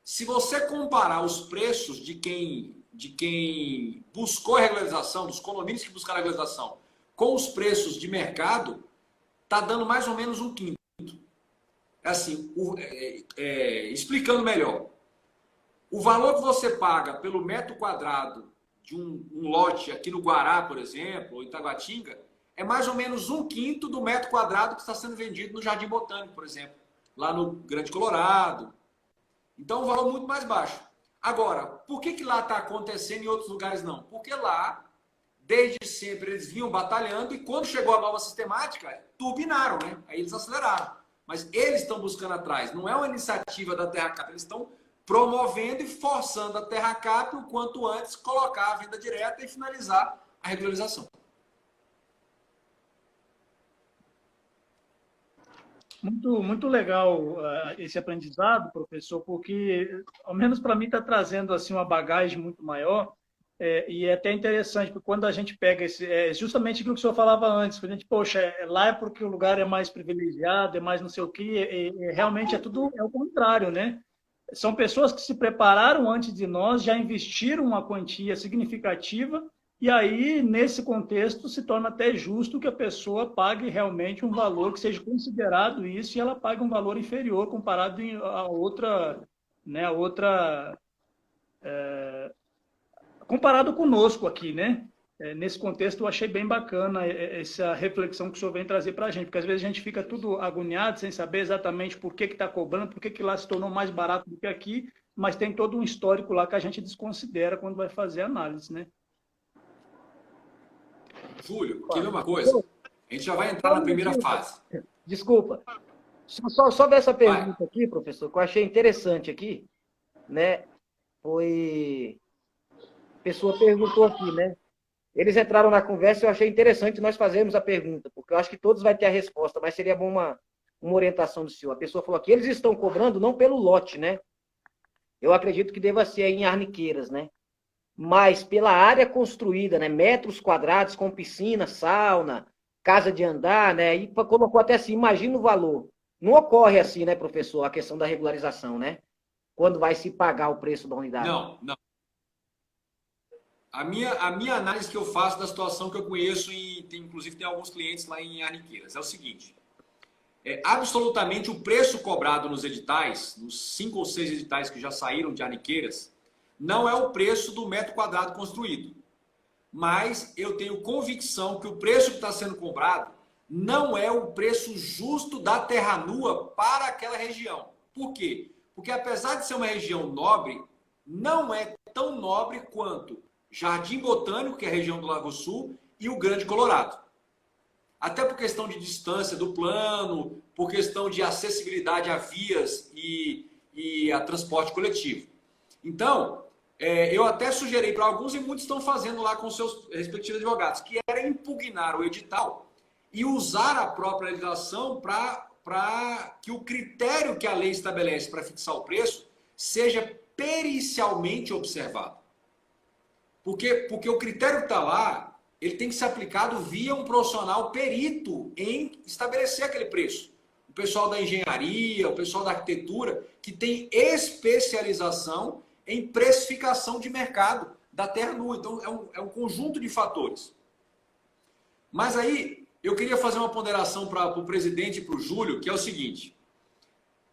D: Se você comparar os preços de quem buscou a regularização, dos condomínios que buscaram a regularização, com os preços de mercado, está dando mais ou menos um quinto. Assim, explicando melhor, o valor que você paga pelo metro quadrado de um lote aqui no Guará, por exemplo, ou em Taguatinga, é mais ou menos um quinto do metro quadrado que está sendo vendido no Jardim Botânico, por exemplo, lá no Grande Colorado. Então, um valor muito mais baixo. Agora, por que lá está acontecendo e em outros lugares não? Porque lá, desde sempre, eles vinham batalhando e quando chegou a nova sistemática, turbinaram, né? Aí eles aceleraram. Mas eles estão buscando atrás. Não é uma iniciativa da TerraCap. Eles estão promovendo e forçando a TerraCap o quanto antes colocar a venda direta e finalizar a regularização.
A: Muito legal esse aprendizado, professor, porque, ao menos para mim, está trazendo assim, uma bagagem muito maior. E é até interessante, porque quando a gente pega justamente aquilo que o senhor falava antes, que a gente, poxa, lá é porque o lugar é mais privilegiado, é mais não sei o quê, realmente tudo o contrário, né? São pessoas que se prepararam antes de nós, já investiram uma quantia significativa, e aí, nesse contexto, se torna até justo que a pessoa pague realmente um valor que seja considerado isso, e ela pague um valor inferior comparado a outra, né, comparado conosco aqui, né? Nesse contexto, eu achei bem bacana essa reflexão que o senhor vem trazer para a gente, porque às vezes a gente fica tudo agoniado, sem saber exatamente por que está cobrando, por que lá se tornou mais barato do que aqui, mas tem todo um histórico lá que a gente desconsidera quando vai fazer a análise, né?
D: Júlio, quer ver uma coisa? A gente já vai entrar na primeira fase.
C: Desculpa. Só ver essa pergunta aqui, professor, que eu achei interessante aqui, né? Foi... A pessoa perguntou aqui, né? Eles entraram na conversa e eu achei interessante nós fazermos a pergunta, porque eu acho que todos vão ter a resposta, mas seria bom uma orientação do senhor. A pessoa falou aqui, eles estão cobrando não pelo lote, né? Eu acredito que deva ser em Arniqueiras, né? Mas pela área construída, né? Metros quadrados com piscina, sauna, casa de andar, né? E colocou até assim, imagina o valor. Não ocorre assim, né, professor, a questão da regularização, né? Quando vai se pagar o preço da unidade.
D: Não. A minha análise que eu faço da situação que eu conheço, inclusive tem alguns clientes lá em Arniqueiras, é o seguinte. Absolutamente o preço cobrado nos editais, nos 5 ou 6 editais que já saíram de Arniqueiras, não é o preço do metro quadrado construído. Mas eu tenho convicção que o preço que está sendo cobrado não é o preço justo da terra nua para aquela região. Por quê? Porque apesar de ser uma região nobre, não é tão nobre quanto Jardim Botânico, que é a região do Lago Sul, e o Grande Colorado. Até por questão de distância do plano, por questão de acessibilidade a vias e a transporte coletivo. Então, eu até sugeri para alguns, e muitos estão fazendo lá com seus respectivos advogados, que era impugnar o edital e usar a própria legislação para que o critério que a lei estabelece para fixar o preço seja pericialmente observado. Porque o critério que está lá, ele tem que ser aplicado via um profissional perito em estabelecer aquele preço. O pessoal da engenharia, o pessoal da arquitetura, que tem especialização em precificação de mercado da terra nua. Então, é um conjunto de fatores. Mas aí, eu queria fazer uma ponderação para o presidente e para o Júlio, que é o seguinte.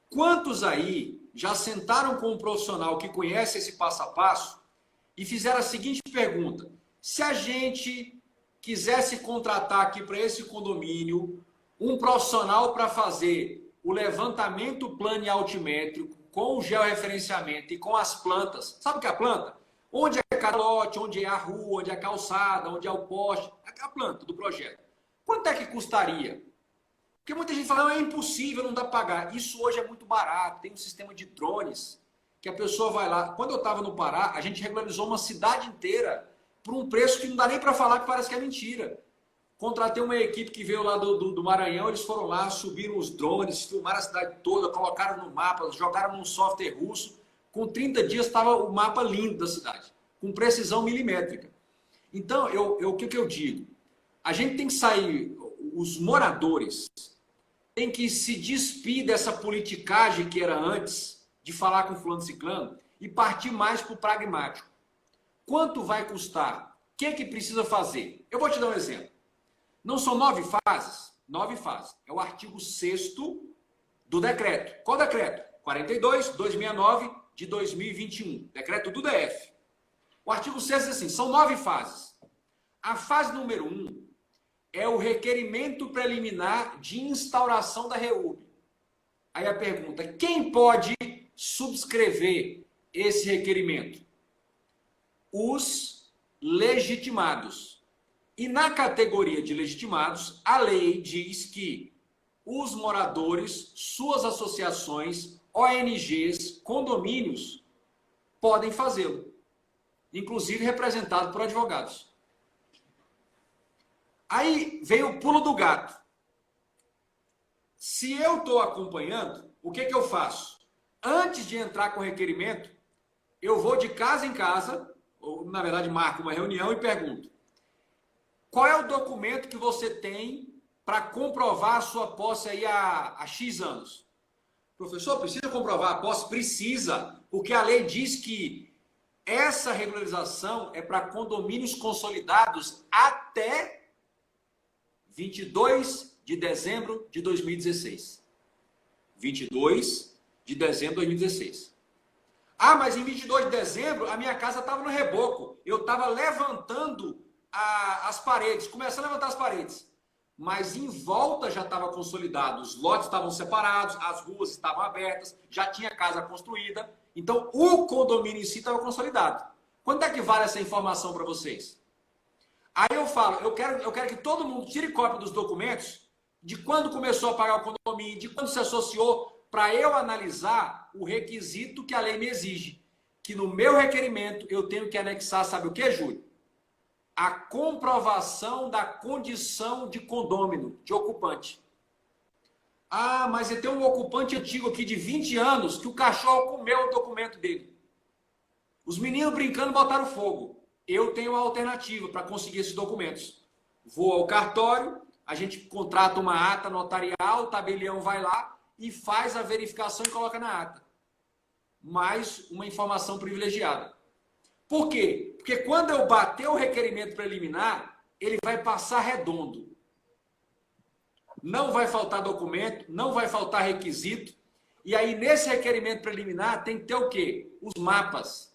D: Quantos aí já sentaram com um profissional que conhece esse passo a passo e fizeram a seguinte pergunta: se a gente quisesse contratar aqui para esse condomínio um profissional para fazer o levantamento plano e altimétrico com o georreferenciamento e com as plantas. Sabe o que é a planta? Onde é cada lote, onde é a rua, onde é a calçada, onde é o poste. É a planta do projeto. Quanto é que custaria? Porque muita gente fala, não, é impossível, não dá para pagar. Isso hoje é muito barato. Tem um sistema de drones que a pessoa vai lá. Quando eu estava no Pará, a gente regularizou uma cidade inteira por um preço que não dá nem para falar, que parece que é mentira. Contratei uma equipe que veio lá do Maranhão, eles foram lá, subiram os drones, filmaram a cidade toda, colocaram no mapa, jogaram num software russo. Com 30 dias estava o mapa lindo da cidade, com precisão milimétrica. Então, o que eu digo? A gente tem que sair, os moradores têm que se despir dessa politicagem que era antes, de falar com fulano ciclano, e partir mais para o pragmático. Quanto vai custar? O que é que precisa fazer? Eu vou te dar um exemplo. Não são 9 fases? 9 fases. É o artigo 6º do decreto. Qual decreto? 42.269 de 2021. Decreto do DF. O artigo 6º diz assim, são 9 fases. A fase número 1 é o requerimento preliminar de instauração da REURB. Aí a pergunta, quem pode subscrever esse requerimento? Os legitimados. E na categoria de legitimados, a lei diz que os moradores, suas associações, ONGs, condomínios, podem fazê-lo. Inclusive representado por advogados. Aí vem o pulo do gato. Se eu estou acompanhando, o que eu faço? Antes de entrar com o requerimento, eu vou de casa em casa, ou na verdade marco uma reunião e pergunto, qual é o documento que você tem para comprovar a sua posse aí há X anos? Professor, precisa comprovar a posse? Precisa, porque a lei diz que essa regularização é para condomínios consolidados até 22 de dezembro de 2016. 22 de dezembro de 2016. Ah, mas em 22 de dezembro a minha casa estava no reboco. Eu estava levantando as paredes, começando a levantar as paredes. Mas em volta já estava consolidado. Os lotes estavam separados, as ruas estavam abertas, já tinha casa construída. Então o condomínio em si estava consolidado. Quanto é que vale essa informação para vocês? Aí eu falo, eu quero que todo mundo tire cópia dos documentos de quando começou a pagar o condomínio, de quando se associou, para eu analisar o requisito que a lei me exige. Que no meu requerimento eu tenho que anexar, sabe o que, Júlio? A comprovação da condição de condômino, de ocupante. Ah, mas você tem um ocupante antigo aqui de 20 anos que o cachorro comeu o documento dele. Os meninos brincando botaram fogo. Eu tenho uma alternativa para conseguir esses documentos. Vou ao cartório, a gente contrata uma ata notarial, o tabelião vai lá e faz a verificação e coloca na ata. Mais uma informação privilegiada. Por quê? Porque quando eu bater o requerimento preliminar, ele vai passar redondo. Não vai faltar documento, não vai faltar requisito. E aí, nesse requerimento preliminar, tem que ter o quê? Os mapas.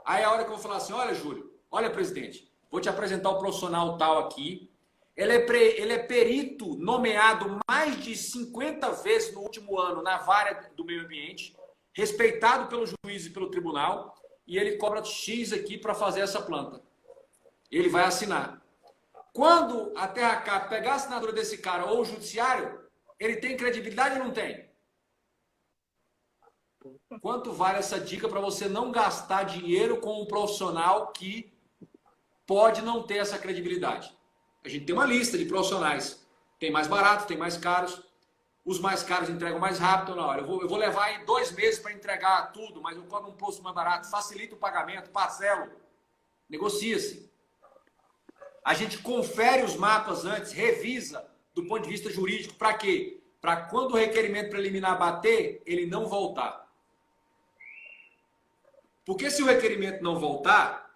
D: Aí é a hora que eu vou falar assim, olha, Júlio, olha, presidente, vou te apresentar o profissional tal aqui. Ele é perito nomeado mais de 50 vezes no último ano na vara do meio ambiente, respeitado pelo juiz e pelo tribunal, e ele cobra X aqui para fazer essa planta. Ele vai assinar. Quando a TerraCap pegar a assinatura desse cara ou o judiciário, ele tem credibilidade ou não tem? Quanto vale essa dica para você não gastar dinheiro com um profissional que pode não ter essa credibilidade? A gente tem uma lista de profissionais. Tem mais baratos, tem mais caros. Os mais caros entregam mais rápido. Não, olha, eu vou levar aí 2 meses para entregar tudo, mas eu cobro um preço mais barato. Facilita o pagamento, parcelo. Negocia-se. A gente confere os mapas antes, revisa do ponto de vista jurídico. Para quê? Para quando o requerimento preliminar bater, ele não voltar. Porque se o requerimento não voltar,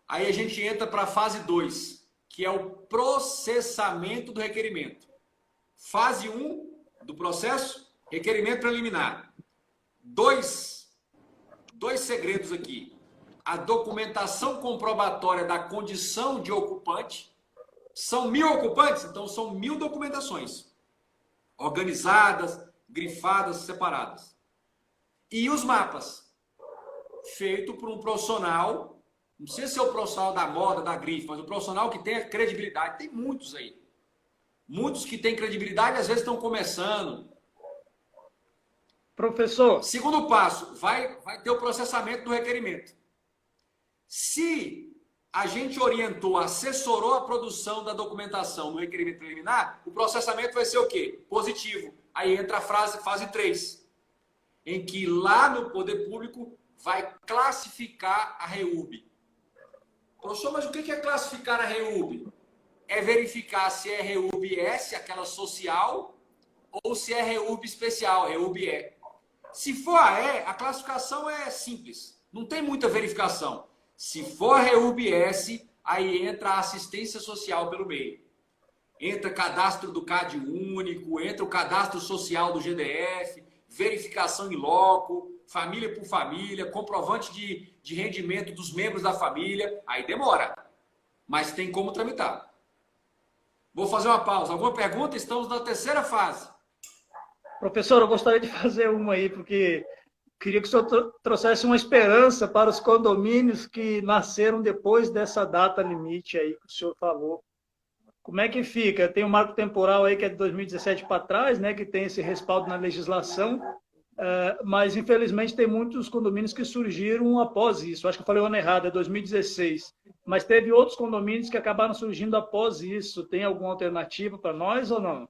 D: aí a gente entra para a fase 2, que é o processamento do requerimento. Fase 1 do processo, requerimento preliminar. Dois segredos aqui. A documentação comprobatória da condição de ocupante, São 1.000 ocupantes, então são 1.000 documentações organizadas, grifadas, separadas. E os mapas, feito por um profissional, não sei se é o profissional da moda, da grife, mas o profissional que tem a credibilidade. Tem muitos aí. Muitos que têm credibilidade, às vezes estão começando.
A: Professor.
D: Segundo passo, vai ter o processamento do requerimento. Se a gente orientou, assessorou a produção da documentação no requerimento preliminar, o processamento vai ser o quê? Positivo. Aí entra a fase 3, em que lá no poder público vai classificar a REURB. Professor, mas o que é classificar a REURB? É verificar se é REURB-S, aquela social, ou se é REURB especial, REURB-E. Se for a E, a classificação é simples. Não tem muita verificação. Se for REURB-S, aí entra a assistência social pelo meio. Entra cadastro do CAD único, entra o cadastro social do GDF, verificação em loco, família por família, comprovante de rendimento dos membros da família. Aí demora, mas tem como tramitar. Vou fazer uma pausa. Alguma pergunta? Estamos na terceira fase.
A: Professor, eu gostaria de fazer uma aí, porque queria que o senhor trouxesse uma esperança para os condomínios que nasceram depois dessa data limite aí que o senhor falou. Como é que fica? Tem um marco temporal aí que é de 2017 para trás, né, que tem esse respaldo na legislação, mas infelizmente tem muitos condomínios que surgiram após isso. Acho que eu falei o ano errado, é 2016. Mas teve outros condomínios que acabaram surgindo após isso. Tem alguma alternativa para nós ou não?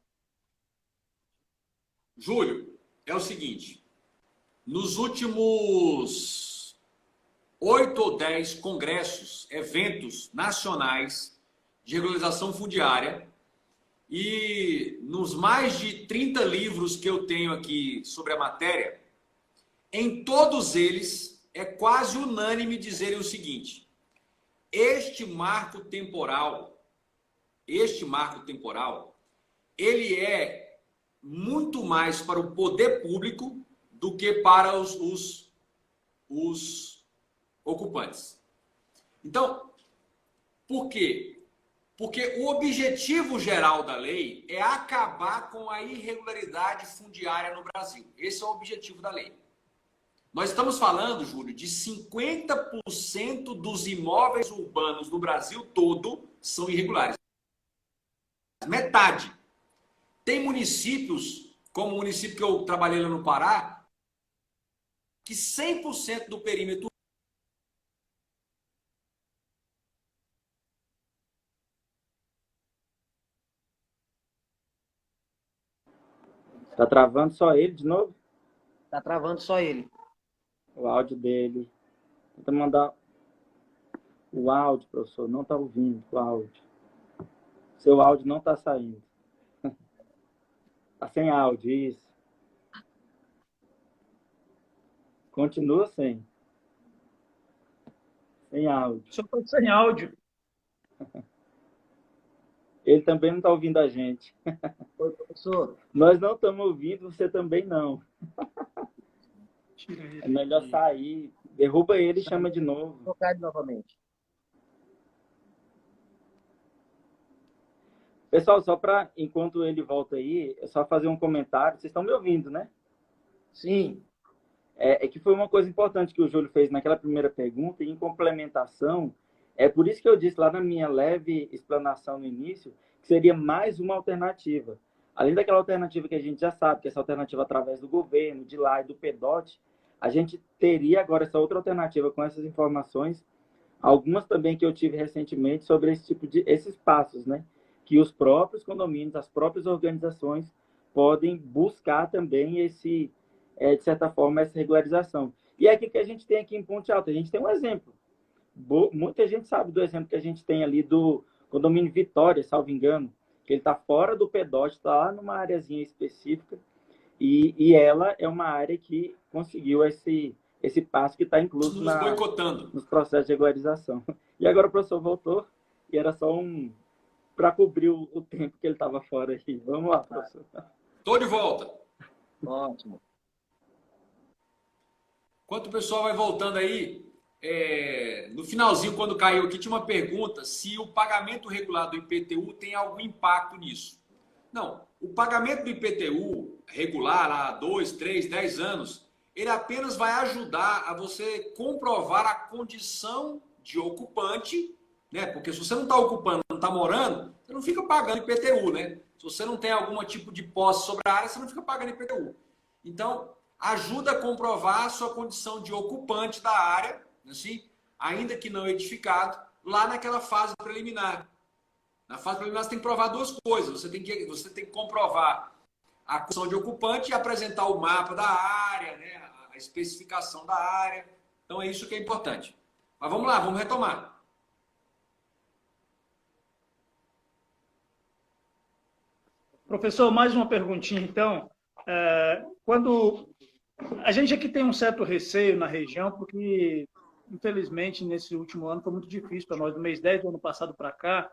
D: Júlio, é o seguinte. Nos últimos 8 ou 10 congressos, eventos nacionais de regularização fundiária e nos mais de 30 livros que eu tenho aqui sobre a matéria, em todos eles é quase unânime dizerem o seguinte: este marco temporal, ele é muito mais para o poder público do que para os ocupantes. Então, por quê? Porque o objetivo geral da lei é acabar com a irregularidade fundiária no Brasil. Esse é o objetivo da lei. Nós estamos falando, Júlio, de 50% dos imóveis urbanos no Brasil todo são irregulares. Metade. Tem municípios, como o município que eu trabalhei lá no Pará, que 100% do perímetro
B: Tá travando só ele de novo?
C: Tá travando só ele.
B: O áudio dele. Tenta mandar o áudio, professor. Não tá ouvindo o áudio. Seu áudio não tá saindo. Tá sem áudio, isso. Continua sem. Sem áudio.
A: Só estou sem áudio.
B: Ele também não está ouvindo a gente.
C: Oi, professor.
B: Nós não estamos ouvindo, você também não. É melhor sair. Derruba ele e chama de novo.
C: Vou tocar novamente.
B: Pessoal, só para, enquanto ele volta aí, é só fazer um comentário. Vocês estão me ouvindo, né?
C: Sim.
B: É que foi uma coisa importante que o Júlio fez naquela primeira pergunta, e em complementação, é por isso que eu disse lá na minha leve explanação no início, que seria mais uma alternativa. Além daquela alternativa que a gente já sabe, que essa alternativa através do governo, de lá e do PEDOT, a gente teria agora essa outra alternativa com essas informações, algumas também que eu tive recentemente sobre esse tipo de, esses passos, né? Que os próprios condomínios, as próprias organizações podem buscar também esse, de certa forma, essa regularização. E é aqui que a gente tem aqui em Ponte Alta, a gente tem um exemplo. Muita gente sabe do exemplo que a gente tem ali do condomínio Vitória, salvo engano, que ele está fora do PEDOT, está lá numa areazinha específica, e ela é uma área que conseguiu esse passo que está incluso nos processos de regularização. E agora o professor voltou, e era só para cobrir o tempo que ele estava fora aqui. Vamos lá, professor.
D: Estou de volta.
C: Ótimo.
D: Enquanto o pessoal vai voltando aí, no finalzinho, quando caiu aqui, tinha uma pergunta se o pagamento regular do IPTU tem algum impacto nisso. Não, o pagamento do IPTU regular, há 2, 3, 10 anos, ele apenas vai ajudar a você comprovar a condição de ocupante, né? Porque se você não está ocupando, não está morando, você não fica pagando IPTU, né? Se você não tem algum tipo de posse sobre a área, você não fica pagando IPTU. Então, ajuda a comprovar a sua condição de ocupante da área, assim, ainda que não edificado, lá naquela fase preliminar. Na fase preliminar você tem que provar duas coisas. Você tem que comprovar a condição de ocupante e apresentar o mapa da área, né? A especificação da área. Então é isso que é importante. Mas vamos lá, vamos retomar.
A: Professor, mais uma perguntinha, então. Quando a gente aqui tem um certo receio na região, porque, infelizmente, nesse último ano foi muito difícil para nós. Do mês 10 do ano passado para cá,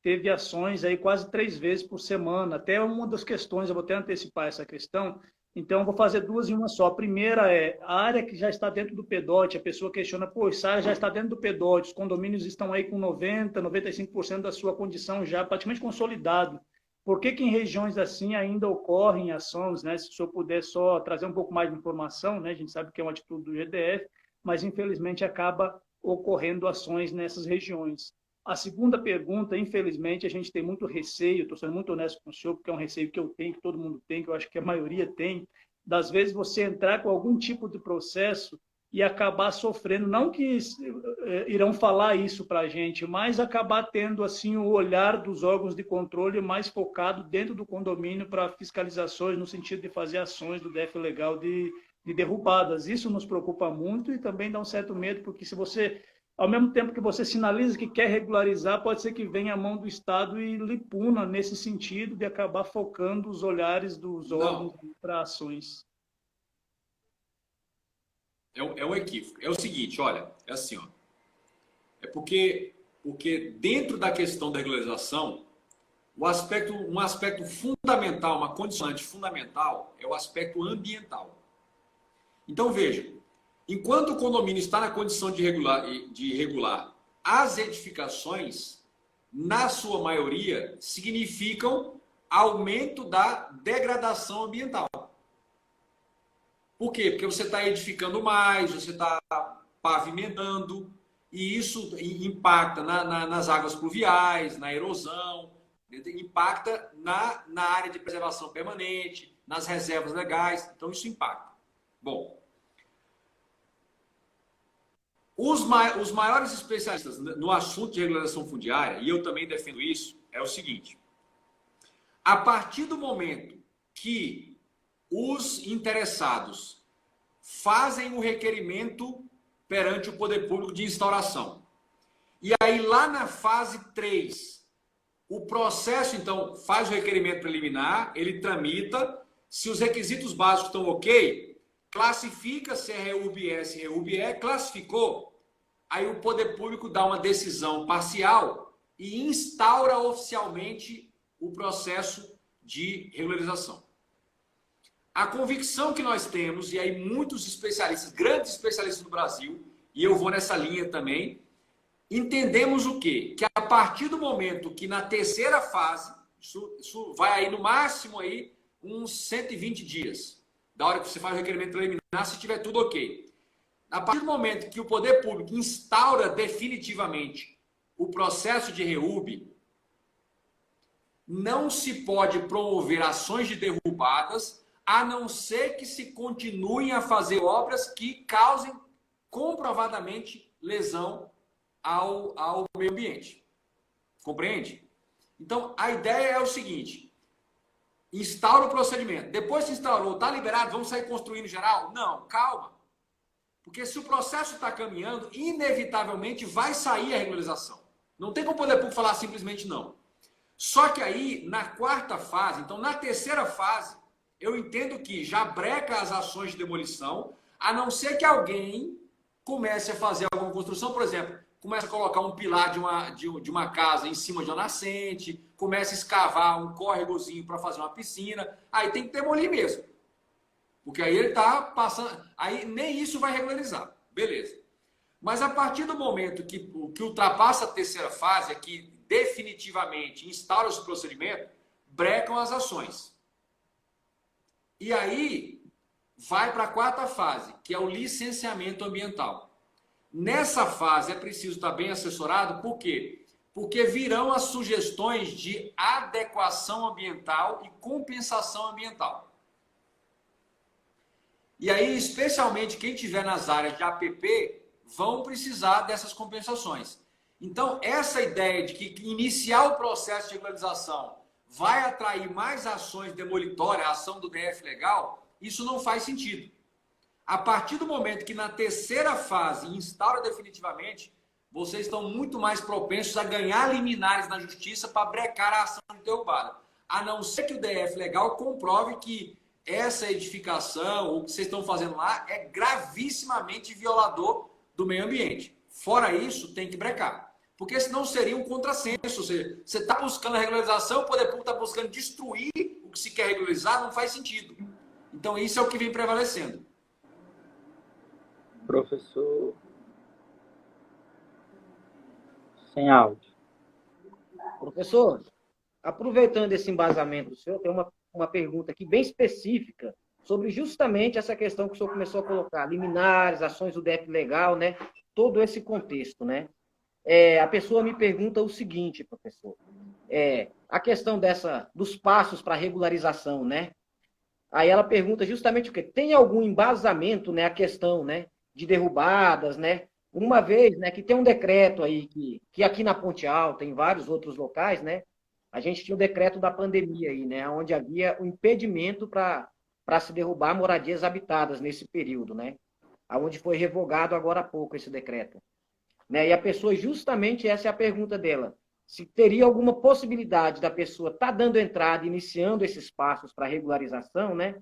A: teve ações aí quase 3 vezes por semana. Até uma das questões, eu vou até antecipar essa questão, então eu vou fazer duas em uma só. A primeira é a área que já está dentro do PEDOT, a pessoa questiona, pô, essa área já está dentro do PEDOT, os condomínios estão aí com 90%, 95% da sua condição já praticamente consolidado. Por que em regiões assim ainda ocorrem ações, né? Se o senhor puder só trazer um pouco mais de informação, né? A gente sabe que é uma atitude do GDF, mas infelizmente acaba ocorrendo ações nessas regiões. A segunda pergunta, infelizmente, a gente tem muito receio, estou sendo muito honesto com o senhor, porque é um receio que eu tenho, que todo mundo tem, que eu acho que a maioria tem, das vezes você entrar com algum tipo de processo e acabar sofrendo, não que irão falar isso para a gente, mas acabar tendo assim o olhar dos órgãos de controle mais focado dentro do condomínio para fiscalizações, no sentido de fazer ações do DF legal de derrubadas. Isso nos preocupa muito e também dá um certo medo, porque se você, ao mesmo tempo que você sinaliza que quer regularizar, pode ser que venha a mão do Estado e lhe puna nesse sentido de acabar focando os olhares dos órgãos para ações.
D: É um equívoco. É o seguinte, olha, é assim, ó. É porque dentro da questão da regularização, um aspecto fundamental, uma condicionante fundamental é o aspecto ambiental. Então, veja, enquanto o condomínio está na condição de regular, as edificações, na sua maioria, significam aumento da degradação ambiental. Por quê? Porque você está edificando mais, você está pavimentando, e isso impacta nas águas pluviais, na erosão, impacta na área de preservação permanente, nas reservas legais, então isso impacta. Bom, os maiores especialistas no assunto de regularização fundiária, e eu também defendo isso, é o seguinte: a partir do momento que os interessados fazem o requerimento perante o poder público de instauração, e aí lá na fase 3, o processo, então, faz o requerimento preliminar, ele tramita, se os requisitos básicos estão ok, classifica se é REUB-E, se REUB-E, classificou, aí o poder público dá uma decisão parcial e instaura oficialmente o processo de regularização. A convicção que nós temos, e aí muitos especialistas, grandes especialistas do Brasil, e eu vou nessa linha também, entendemos o quê? Que a partir do momento que na terceira fase, isso vai aí no máximo aí uns 120 dias, da hora que você faz o requerimento preliminar, se tiver tudo ok. A partir do momento que o poder público instaura definitivamente o processo de REUB, não se pode promover ações de derrubadas, a não ser que se continuem a fazer obras que causem comprovadamente lesão ao meio ambiente. Compreende? Então, a ideia é o seguinte: instaura o procedimento. Depois que instaurou, está liberado, vamos sair construindo geral? Não, calma. Porque se o processo está caminhando, inevitavelmente vai sair a regularização. Não tem como o poder público falar simplesmente não. Só que aí, na quarta fase, então na terceira fase, eu entendo que já breca as ações de demolição, a não ser que alguém comece a fazer alguma construção, por exemplo, começa a colocar um pilar de uma casa em cima de uma nascente, começa a escavar um córregozinho para fazer uma piscina, aí tem que demolir mesmo. Porque aí ele está passando, aí nem isso vai regularizar. Beleza. Mas a partir do momento que ultrapassa a terceira fase, que definitivamente instaura esse procedimento, brecam as ações. E aí vai para a quarta fase, que é o licenciamento ambiental. Nessa fase é preciso estar bem assessorado, por quê? Porque virão as sugestões de adequação ambiental e compensação ambiental. E aí, especialmente quem estiver nas áreas de APP, vão precisar dessas compensações. Então, essa ideia de que iniciar o processo de regularização vai atrair mais ações demolitórias, a ação do DF legal, isso não faz sentido. A partir do momento que na terceira fase instaura definitivamente, vocês estão muito mais propensos a ganhar liminares na justiça para brecar a ação de derrubada. A não ser que o DF legal comprove que essa edificação, o que vocês estão fazendo lá, é gravissimamente violador do meio ambiente. Fora isso, tem que brecar. Porque senão seria um contrassenso. Ou seja, você está buscando a regularização, o poder público está buscando destruir o que se quer regularizar, não faz sentido. Então, isso é o que vem prevalecendo.
B: Professor, sem áudio.
C: Professor, aproveitando esse embasamento do senhor, tem uma pergunta aqui bem específica sobre justamente essa questão que o senhor começou a colocar, liminares, ações do DF legal, né? Todo esse contexto, né? A pessoa me pergunta o seguinte, professor, a questão dos passos para regularização, né? Aí ela pergunta justamente o quê? Tem algum embasamento, né, a questão, né, de derrubadas, né? Uma vez, né, que tem um decreto aí, que aqui na Ponte Alta, em vários outros locais, né, a gente tinha o decreto da pandemia aí, né, onde havia o impedimento para se derrubar moradias habitadas nesse período, né, onde foi revogado agora há pouco esse decreto. Né, e a pessoa, justamente essa é a pergunta dela, se teria alguma possibilidade da pessoa estar dando entrada, iniciando esses passos para regularização, né,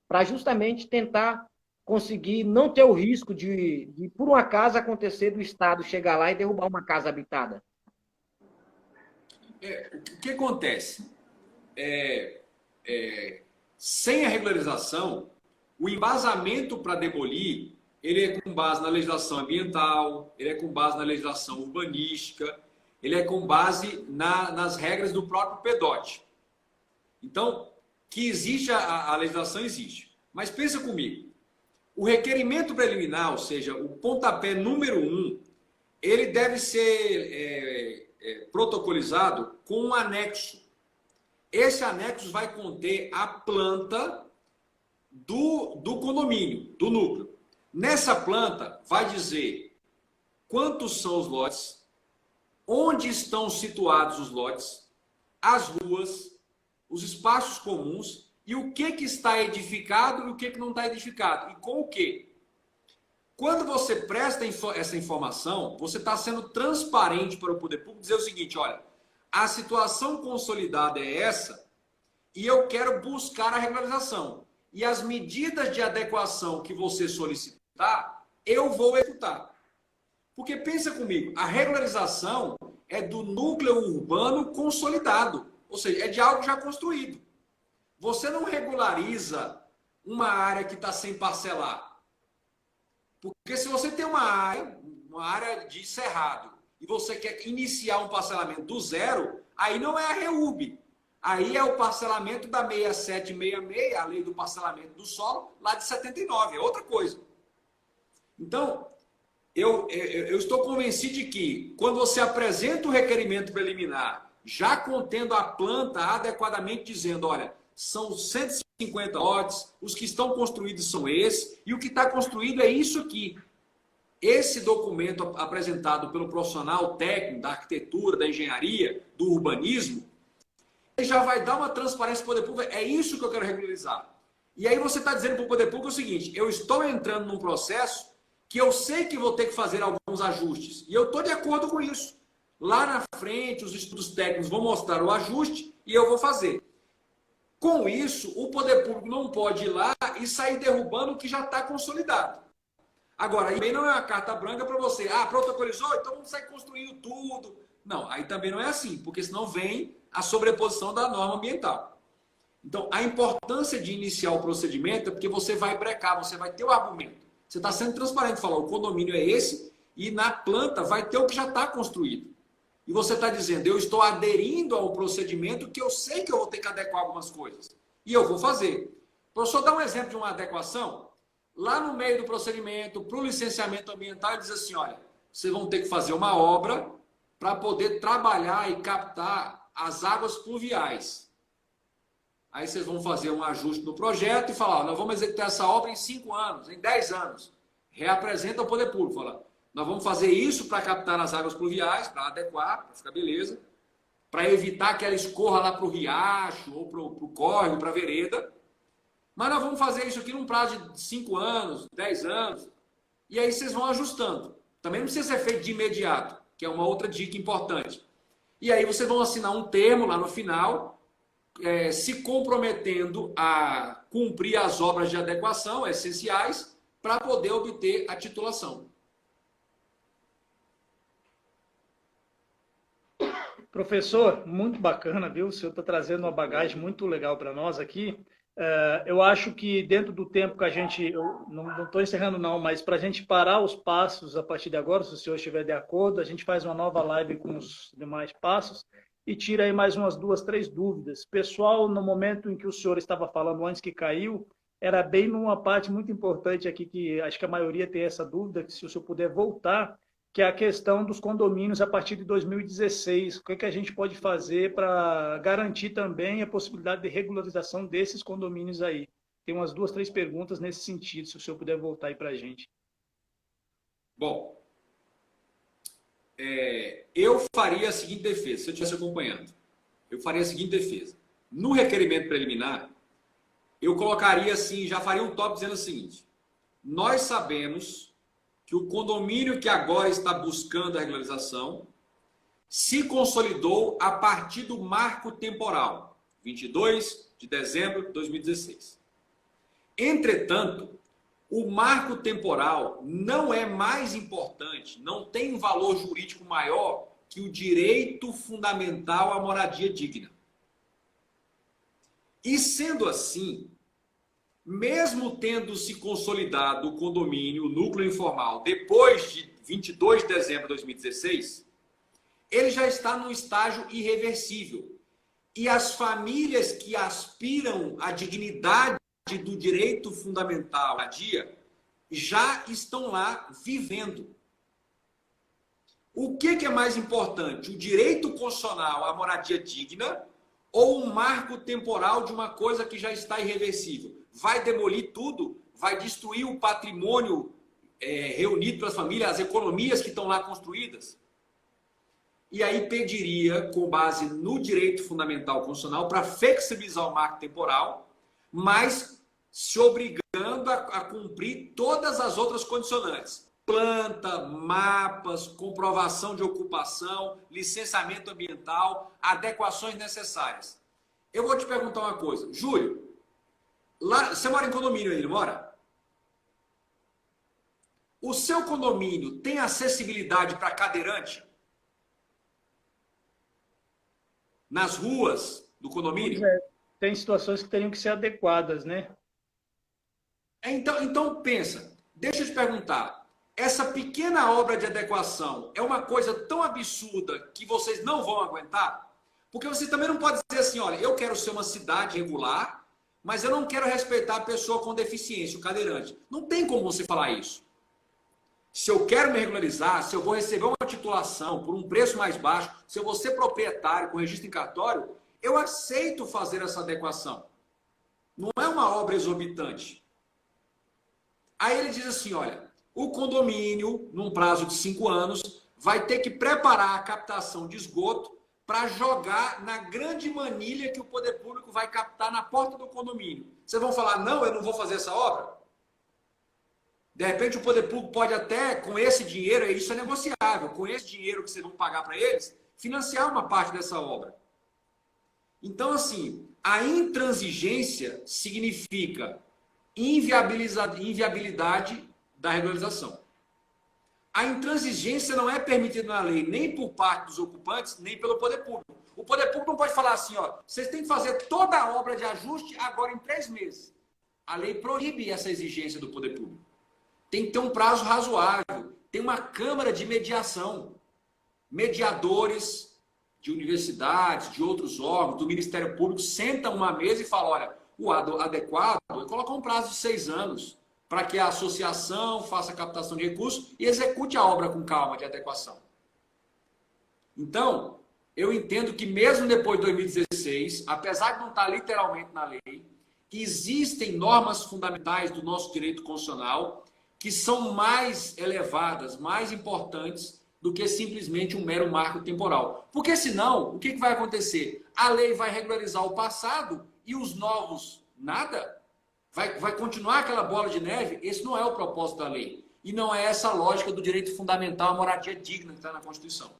C: para justamente tentar conseguir não ter o risco de, por um acaso, acontecer do Estado chegar lá e derrubar uma casa habitada.
D: O que acontece? Sem a regularização, o embasamento para demolir, ele é com base na legislação ambiental, ele é com base na legislação urbanística, ele é com base nas regras do próprio PEDOT. Então, que existe a legislação, existe. Mas pensa comigo, o requerimento preliminar, ou seja, o pontapé número 1, ele deve ser protocolizado com um anexo. Esse anexo vai conter a planta do condomínio, do núcleo. Nessa planta vai dizer quantos são os lotes, onde estão situados os lotes, as ruas, os espaços comuns e o que está edificado e o que não está edificado. E com o quê? Quando você presta essa informação, você está sendo transparente para o poder público, dizer o seguinte, olha, a situação consolidada é essa e eu quero buscar a regularização. E as medidas de adequação que você solicitar, eu vou executar. Porque pensa comigo, a regularização é do núcleo urbano consolidado, ou seja, é de algo já construído. Você não regulariza uma área que está sem parcelar. Porque se você tem uma área de cerrado, e você quer iniciar um parcelamento do zero, aí não é a REURB. Aí é o parcelamento da 6766, a lei do parcelamento do solo, lá de 79, é outra coisa. Então, eu estou convencido de que, quando você apresenta o requerimento preliminar, já contendo a planta adequadamente dizendo, olha, são 150 lotes, os que estão construídos são esses, e o que está construído é isso aqui. Esse documento apresentado pelo profissional técnico da arquitetura, da engenharia, do urbanismo, ele já vai dar uma transparência para o poder público, é isso que eu quero regularizar. E aí você está dizendo para o poder público o seguinte, eu estou entrando num processo que eu sei que vou ter que fazer alguns ajustes, e eu estou de acordo com isso. Lá na frente, os estudos técnicos vão mostrar o ajuste e eu vou fazer. Com isso, o poder público não pode ir lá e sair derrubando o que já está consolidado. Agora, também não é uma carta branca para você. Protocolizou? Então vamos sair construindo tudo. Não, aí também não é assim, porque senão vem a sobreposição da norma ambiental. Então, a importância de iniciar o procedimento é porque você vai brecar, você vai ter o argumento. Você está sendo transparente, falar, o condomínio é esse E na planta vai ter o que já está construído. E você está dizendo, eu estou aderindo ao procedimento que eu sei que eu vou ter que adequar algumas coisas. E eu vou fazer. Professor, dá um exemplo de uma adequação. Lá no meio do procedimento, para o licenciamento ambiental, ele diz assim, olha, vocês vão ter que fazer uma obra para poder trabalhar e captar as águas pluviais. Aí vocês vão fazer um ajuste no projeto e falar, nós vamos executar essa obra em 5 anos, em 10 anos. Reapresenta ao poder público, fala, nós vamos fazer isso para captar as águas pluviais, para adequar, para ficar beleza, para evitar que ela escorra lá para o riacho, ou para o córrego, para a vereda. Mas nós vamos fazer isso aqui num prazo de 5 anos, 10 anos. E aí vocês vão ajustando. Também não precisa ser feito de imediato, que é uma outra dica importante. E aí vocês vão assinar um termo lá no final, se comprometendo a cumprir as obras de adequação essenciais para poder obter a titulação.
A: Professor, muito bacana, viu? O senhor está trazendo uma bagagem muito legal para nós aqui. Eu acho que dentro do tempo que a gente, eu não estou encerrando não, mas para a gente parar os passos a partir de agora, se o senhor estiver de acordo, a gente faz uma nova live com os demais passos e tira aí mais umas 2, 3 dúvidas. Pessoal, no momento em que o senhor estava falando antes que caiu, era bem numa parte muito importante aqui, que acho que a maioria tem essa dúvida, que se o senhor puder voltar, que é a questão dos condomínios a partir de 2016. O que é que a gente pode fazer para garantir também a possibilidade de regularização desses condomínios aí? Tem umas 2, 3 perguntas nesse sentido, se o senhor puder voltar aí para a gente.
D: Bom, eu faria a seguinte defesa, se eu estivesse acompanhando. Eu faria a seguinte defesa. No requerimento preliminar, eu colocaria assim, já faria um top dizendo o seguinte, nós sabemos que o condomínio que agora está buscando a regularização se consolidou a partir do marco temporal, 22 de dezembro de 2016. Entretanto, o marco temporal não é mais importante, não tem um valor jurídico maior que o direito fundamental à moradia digna. E sendo assim, mesmo tendo se consolidado o condomínio, o núcleo informal, depois de 22 de dezembro de 2016, ele já está num estágio irreversível. E as famílias que aspiram à dignidade do direito fundamental à dia já estão lá vivendo. O que é mais importante? O direito constitucional à moradia digna ou um marco temporal de uma coisa que já está irreversível? Vai demolir tudo? Vai destruir o patrimônio reunido pelas famílias, as economias que estão lá construídas? E aí pediria, com base no direito fundamental constitucional, para flexibilizar o marco temporal, mas se obrigando a cumprir todas as outras condicionantes. Planta, mapas, comprovação de ocupação, licenciamento ambiental, adequações necessárias. Eu vou te perguntar uma coisa. Júlio, lá, você mora em condomínio aí, não mora? O seu condomínio tem acessibilidade para cadeirante? Nas ruas do condomínio?
A: Tem situações que teriam que ser adequadas, né?
D: Então pensa, deixa eu te perguntar, essa pequena obra de adequação é uma coisa tão absurda que vocês não vão aguentar? Porque você também não pode dizer assim, olha, eu quero ser uma cidade regular, mas eu não quero respeitar a pessoa com deficiência, o cadeirante. Não tem como você falar isso. Se eu quero me regularizar, se eu vou receber uma titulação por um preço mais baixo, se eu vou ser proprietário com registro em cartório, eu aceito fazer essa adequação. Não é uma obra exorbitante. Aí ele diz assim, olha, o condomínio, num prazo de 5 anos, vai ter que preparar a captação de esgoto para jogar na grande manilha que o poder público vai captar na porta do condomínio. Vocês vão falar, não, eu não vou fazer essa obra? De repente o poder público pode até, com esse dinheiro, isso é negociável, com esse dinheiro que vocês vão pagar para eles, financiar uma parte dessa obra. Então, assim, a intransigência significa inviabilidade da regularização. A intransigência não é permitida na lei nem por parte dos ocupantes, nem pelo poder público. O poder público não pode falar assim, ó, vocês têm que fazer toda a obra de ajuste agora em 3 meses. A lei proíbe essa exigência do poder público. Tem que ter um prazo razoável. tem uma Câmara de Mediação. Mediadores de universidades, de outros órgãos, do Ministério Público, sentam uma mesa e falam, olha, o adequado é colocar um prazo de 6 anos para que a associação faça a captação de recursos e execute a obra com calma de adequação. Então, eu entendo que mesmo depois de 2016, apesar de não estar literalmente na lei, existem normas fundamentais do nosso direito constitucional que são mais elevadas, mais importantes do que simplesmente um mero marco temporal. Porque senão, o que vai acontecer? A lei vai regularizar o passado e os novos nada? Vai continuar aquela bola de neve? Esse não é o propósito da lei. E não é essa a lógica do direito fundamental à moradia digna que está na Constituição.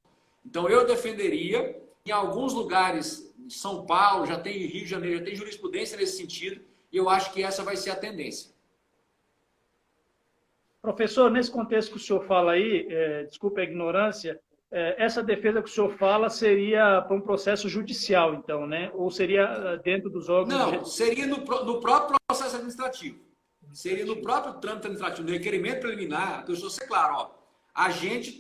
D: Então, eu defenderia, em alguns lugares, em São Paulo, já tem Rio de Janeiro, já tem jurisprudência nesse sentido, e eu acho que essa vai ser a tendência.
A: Professor, nesse contexto que o senhor fala aí, desculpe a ignorância, essa defesa que o senhor fala seria para um processo judicial, então, né? Ou seria dentro dos órgãos...
D: Não, seria no próprio processo administrativo. Seria no próprio trâmite administrativo, no requerimento preliminar, a pessoa ser claro, ó, a gente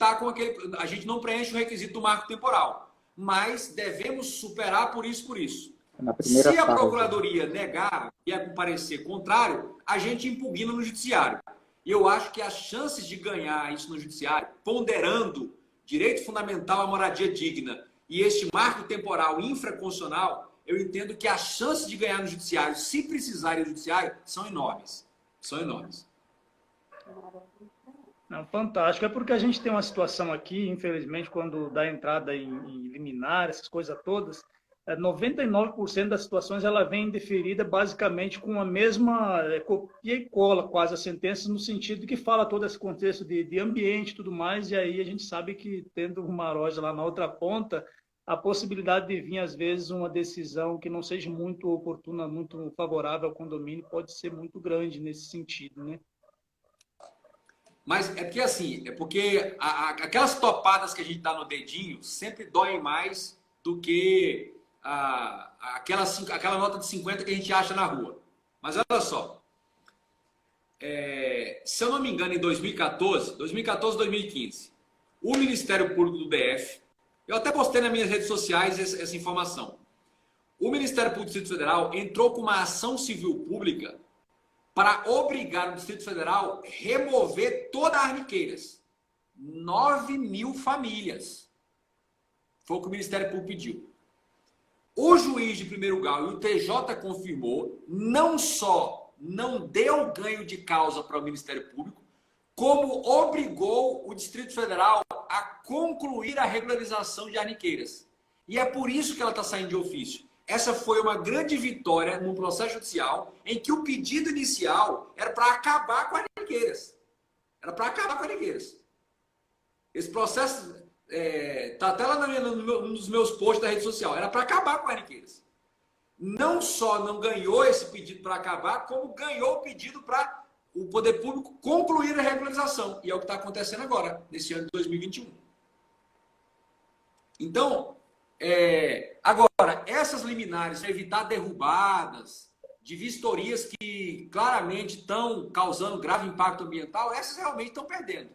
D: não preenche o requisito do marco temporal, mas devemos superar por isso, por isso. Se a Procuradoria negar e a comparecer contrário, a gente impugna no Judiciário. E eu acho que as chances de ganhar isso no Judiciário, ponderando direito fundamental à moradia digna e este marco temporal infraconstitucional, eu entendo que as chances de ganhar no Judiciário, se precisar ir ao Judiciário, são enormes. São enormes.
A: Não, fantástico. É porque a gente tem uma situação aqui, infelizmente, quando dá entrada em liminar, essas coisas todas, 99% das situações ela vem deferida basicamente com a mesma copia e cola, quase, a sentença, no sentido que fala todo esse contexto de ambiente e tudo mais, e aí a gente sabe que, tendo uma loja lá na outra ponta, a possibilidade de vir, às vezes, uma decisão que não seja muito oportuna, muito favorável ao condomínio, pode ser muito grande nesse sentido, né?
D: Mas é porque assim, aquelas topadas que a gente dá no dedinho sempre doem mais do que aquela nota de 50 que a gente acha na rua. Mas olha só, se eu não me engano, em 2014, 2015, o Ministério Público do DF, eu até postei nas minhas redes sociais essa informação, o Ministério Público do Distrito Federal entrou com uma ação civil pública para obrigar o Distrito Federal a remover toda a Arniqueiras. 9.000 famílias. Foi o que o Ministério Público pediu. O juiz de primeiro grau e o TJ confirmou, não só não deu ganho de causa para o Ministério Público, como obrigou o Distrito Federal a concluir a regularização de Arniqueiras. E é por isso que ela está saindo de ofício. Essa foi uma grande vitória no processo judicial em que o pedido inicial era para acabar com as Arniqueiras. Era para acabar com as Arniqueiras. Esse processo está até lá nos meus posts da rede social. Era para acabar com as Arniqueiras. Não só não ganhou esse pedido para acabar, como ganhou o pedido para o poder público concluir a regularização. E é o que está acontecendo agora, nesse ano de 2021. Então, agora, essas liminares para evitar derrubadas de vistorias que claramente estão causando grave impacto ambiental, essas realmente estão perdendo.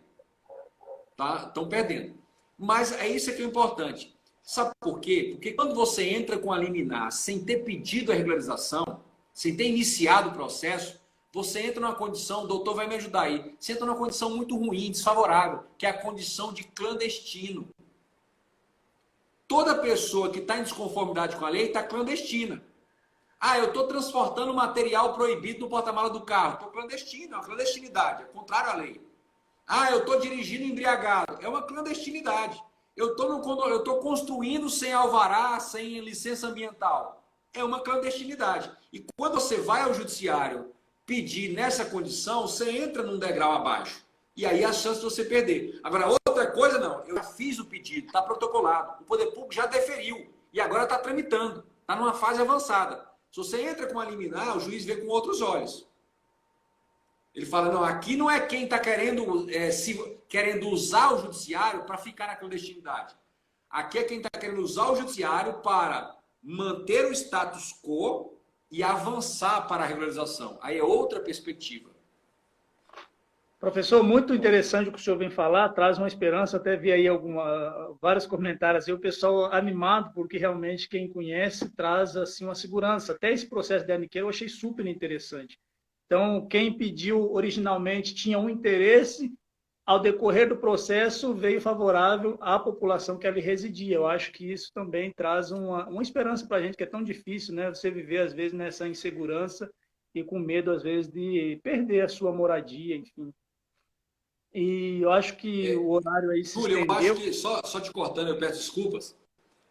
D: Tá? Estão perdendo. Mas é isso que é importante. Sabe por quê? Porque quando você entra com a liminar sem ter pedido a regularização, sem ter iniciado o processo, você entra numa condição, o doutor vai me ajudar aí, você entra numa condição muito ruim, desfavorável, que é a condição de clandestino. Toda pessoa que está em desconformidade com a lei está clandestina. Eu estou transportando material proibido no porta-mala do carro. Estou clandestino, é uma clandestinidade, é contrário à lei. Eu estou dirigindo embriagado. É uma clandestinidade. Eu estou construindo sem alvará, sem licença ambiental. É uma clandestinidade. E quando você vai ao judiciário pedir nessa condição, você entra num degrau abaixo. E aí a chance de você perder. Agora, outra coisa não. Eu já fiz o pedido, está protocolado. O Poder Público já deferiu. E agora está tramitando. Está numa fase avançada. Se você entra com a liminar, o juiz vê com outros olhos. Ele fala, não, aqui não é quem está querendo usar o judiciário para ficar na clandestinidade. Aqui é quem está querendo usar o judiciário para manter o status quo e avançar para a regularização. Aí é outra perspectiva.
A: Professor, muito interessante o que o senhor vem falar, traz uma esperança, até vi aí vários comentários aí, o pessoal animado, porque realmente quem conhece traz assim uma segurança. Até esse processo de aniqueira eu achei super interessante. Então, quem pediu originalmente tinha um interesse, ao decorrer do processo veio favorável à população que ali residia. Eu acho que isso também traz uma esperança para a gente, que é tão difícil, né? Você viver, às vezes, nessa insegurança e com medo, às vezes, de perder a sua moradia, enfim. E eu acho que o horário aí se
D: Júlio, eu
A: estendeu.
D: acho que, só te cortando, eu peço desculpas.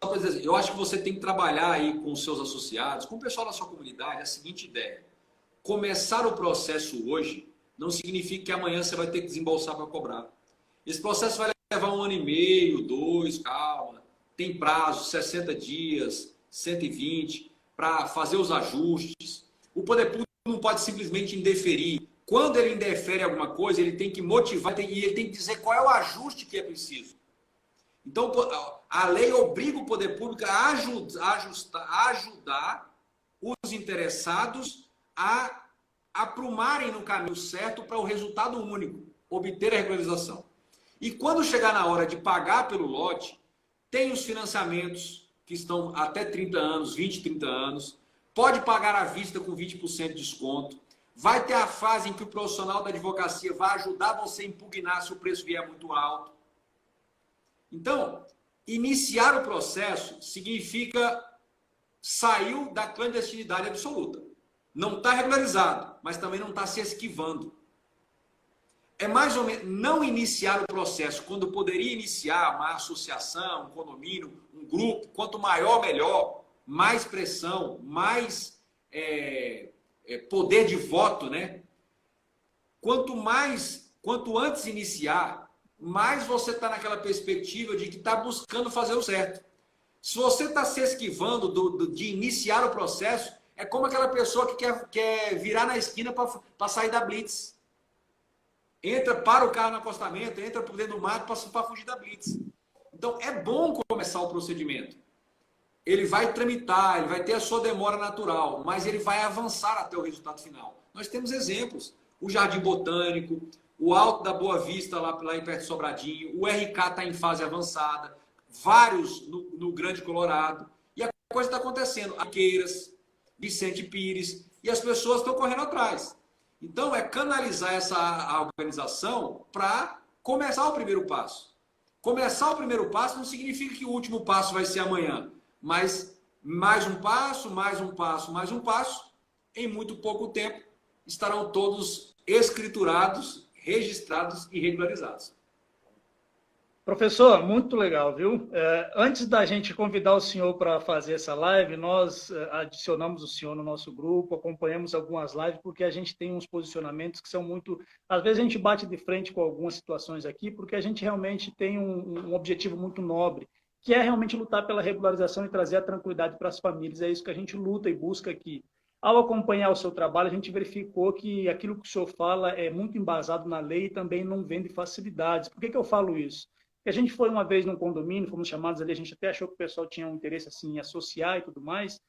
D: Só para dizer, eu acho que você tem que trabalhar aí com os seus associados, com o pessoal da sua comunidade, a seguinte ideia. Começar o processo hoje não significa que amanhã você vai ter que desembolsar para cobrar. Esse processo vai levar 1 ano e meio, 2, calma. Tem prazo, 60 dias, 120, para fazer os ajustes. O poder público não pode simplesmente indeferir. Quando ele indefere alguma coisa, ele tem que motivar e ele tem que dizer qual é o ajuste que é preciso. Então, a lei obriga o poder público a ajudar os interessados a aprumarem no caminho certo para o resultado único, obter a regularização. E quando chegar na hora de pagar pelo lote, tem os financiamentos que estão até 30 anos, 20, 30 anos, pode pagar à vista com 20% de desconto, vai ter a fase em que o profissional da advocacia vai ajudar você a impugnar se o preço vier muito alto. Então, iniciar o processo significa saiu da clandestinidade absoluta. Não está regularizado, mas também não está se esquivando. É mais ou menos não iniciar o processo quando poderia iniciar uma associação, um condomínio, um grupo. Quanto maior, melhor. Mais pressão, mais poder de voto, né? Quanto antes iniciar, mais você está naquela perspectiva de que está buscando fazer o certo. Se você está se esquivando de iniciar o processo, é como aquela pessoa que quer virar na esquina para sair da blitz. Entra, para o carro no acostamento, entra por dentro do mato para fugir da blitz. Então, é bom começar o procedimento. Ele vai tramitar, ele vai ter a sua demora natural, mas ele vai avançar até o resultado final. Nós temos exemplos. O Jardim Botânico, o Alto da Boa Vista, lá em perto de Sobradinho, o RK está em fase avançada, vários no Grande Colorado. E a coisa está acontecendo. Aqueiras, Vicente Pires, e as pessoas estão correndo atrás. Então, é canalizar essa organização para começar o primeiro passo. Começar o primeiro passo não significa que o último passo vai ser amanhã, mas mais um passo, mais um passo, mais um passo, em muito pouco tempo, estarão todos escriturados, registrados e regularizados.
A: Professor, muito legal, viu? Antes da gente convidar o senhor para fazer essa live, nós adicionamos o senhor no nosso grupo, acompanhamos algumas lives, porque a gente tem uns posicionamentos que são muito... Às vezes a gente bate de frente com algumas situações aqui, porque a gente realmente tem um objetivo muito nobre, que é realmente lutar pela regularização e trazer a tranquilidade para as famílias. É isso que a gente luta e busca aqui. Ao acompanhar o seu trabalho, a gente verificou que aquilo que o senhor fala é muito embasado na lei e também não vem de facilidades. Por que eu falo isso? Porque a gente foi uma vez num condomínio, fomos chamados ali, a gente até achou que o pessoal tinha um interesse assim, em associar e tudo mais,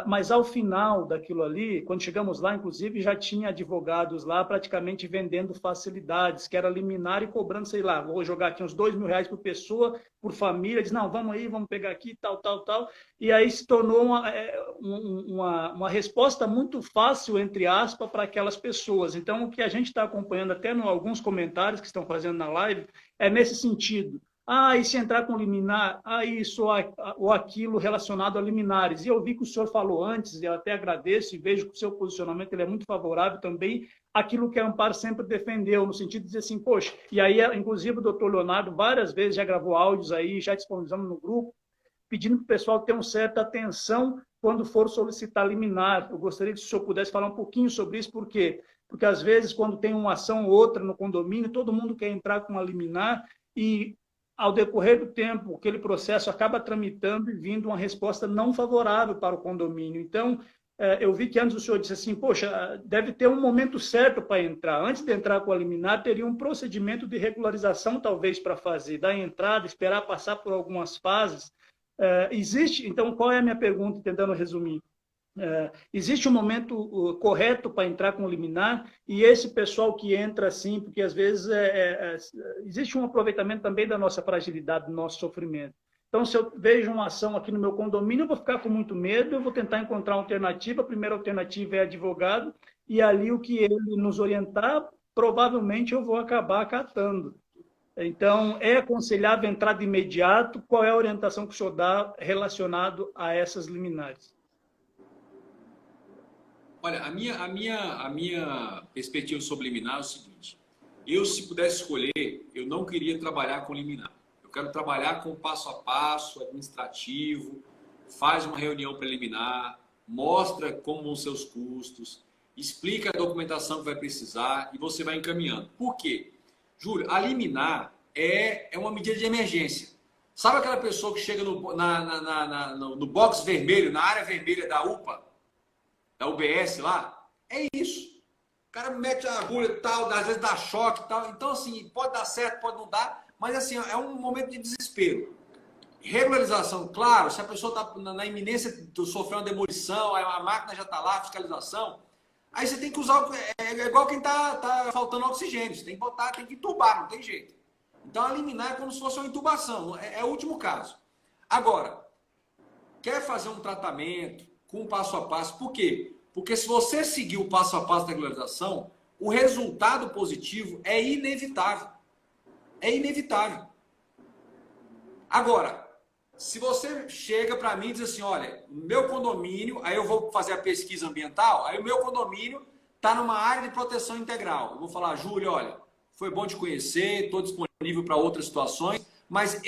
A: mas ao final daquilo ali, quando chegamos lá, inclusive, já tinha advogados lá praticamente vendendo facilidades, que era liminar e cobrando, sei lá, vou jogar aqui uns R$2.000 por pessoa, por família, diz, não, vamos aí, vamos pegar aqui, tal, e aí se tornou uma resposta muito fácil, entre aspas, para aquelas pessoas. Então, o que a gente está acompanhando até em alguns comentários que estão fazendo na live, é nesse sentido. E se entrar com liminar, isso ou aquilo relacionado a liminares. E eu vi que o senhor falou antes, eu até agradeço e vejo que o seu posicionamento ele é muito favorável também àquilo que a Amparo sempre defendeu, no sentido de dizer assim, poxa, e aí, inclusive, o doutor Leonardo várias vezes já gravou áudios aí, já disponibilizamos no grupo, pedindo para o pessoal ter uma certa atenção quando for solicitar liminar. Eu gostaria que o senhor pudesse falar um pouquinho sobre isso, por quê? Porque, às vezes, quando tem uma ação ou outra no condomínio, todo mundo quer entrar com uma liminar e, ao decorrer do tempo, aquele processo acaba tramitando e vindo uma resposta não favorável para o condomínio. Então, eu vi que antes o senhor disse assim, poxa, deve ter um momento certo para entrar. Antes de entrar com a liminar, teria um procedimento de regularização, talvez, para fazer, da entrada, esperar passar por algumas fases. Existe? Então, qual é a minha pergunta, tentando resumir? existe um momento correto para entrar com liminar, e esse pessoal que entra assim, porque às vezes existe um aproveitamento também da nossa fragilidade, do nosso sofrimento. Então, se eu vejo uma ação aqui no meu condomínio, eu vou ficar com muito medo, eu vou tentar encontrar uma alternativa. A primeira alternativa é advogado, e ali o que ele nos orientar, provavelmente eu vou acabar acatando. Então, é aconselhável entrar de imediato? Qual é a orientação que o senhor dá relacionado a essas liminares?
D: Olha, a minha perspectiva sobre liminar é o seguinte. Eu, se pudesse escolher, eu não queria trabalhar com liminar. Eu quero trabalhar com passo a passo, administrativo, faz uma reunião preliminar, mostra como vão ser os custos, explica a documentação que vai precisar e você vai encaminhando. Por quê? Júlio, a liminar é uma medida de emergência. Sabe aquela pessoa que chega no box vermelho, na área vermelha da UPA, da UBS lá? É isso. O cara mete a agulha e tal, às vezes dá choque e tal. Então, assim, pode dar certo, pode não dar, mas assim, é um momento de desespero. Regularização, claro, se a pessoa está na iminência de sofrer uma demolição, a máquina já está lá, fiscalização, aí você tem que usar, é igual quem tá faltando oxigênio, você tem que botar, tem que entubar, não tem jeito. Então, a liminar é como se fosse uma intubação, é o último caso. Agora, quer fazer um tratamento com passo a passo, por quê? Porque se você seguir o passo a passo da regularização, o resultado positivo é inevitável. É inevitável. Agora, se você chega para mim e diz assim, olha, no meu condomínio, aí eu vou fazer a pesquisa ambiental, aí o meu condomínio está numa área de proteção integral. Eu vou falar, Júlio, olha, foi bom te conhecer, estou disponível para outras situações, mas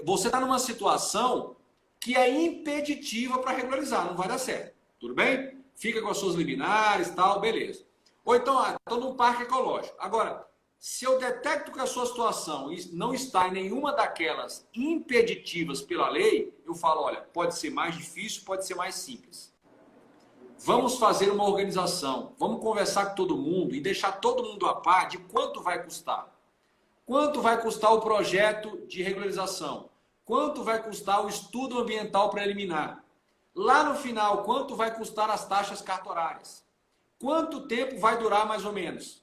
D: você está numa situação que é impeditiva para regularizar, não vai dar certo. Tudo bem? Fica com as suas liminares e tal, beleza. Ou então, estou num parque ecológico. Agora, se eu detecto que a sua situação não está em nenhuma daquelas impeditivas pela lei, eu falo, olha, pode ser mais difícil, pode ser mais simples. Vamos fazer uma organização, vamos conversar com todo mundo e deixar todo mundo a par de quanto vai custar. Quanto vai custar o projeto de regularização? Quanto vai custar o estudo ambiental preliminar? Lá no final, quanto vai custar as taxas cartorárias? Quanto tempo vai durar mais ou menos?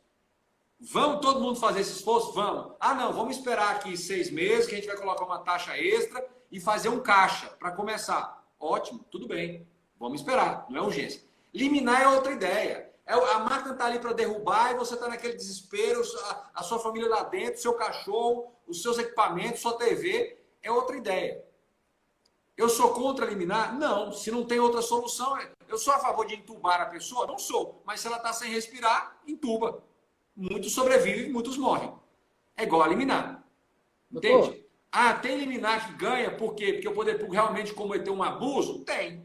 D: Vamos todo mundo fazer esse esforço? Vamos. Ah, não, vamos esperar aqui 6 meses que a gente vai colocar uma taxa extra e fazer um caixa para começar. Ótimo, tudo bem. Vamos esperar, não é urgência. Liminar é outra ideia. A máquina está ali para derrubar e você está naquele desespero, a sua família lá dentro, seu cachorro, os seus equipamentos, sua TV, é outra ideia. Eu sou contra liminar? Não. Se não tem outra solução, eu sou a favor de entubar a pessoa? Não sou. Mas se ela está sem respirar, entuba. Muitos sobrevivem, muitos morrem. É igual a liminar. Entende? Ah, tem liminar que ganha, por quê? Porque o poder público realmente cometeu um abuso? Tem.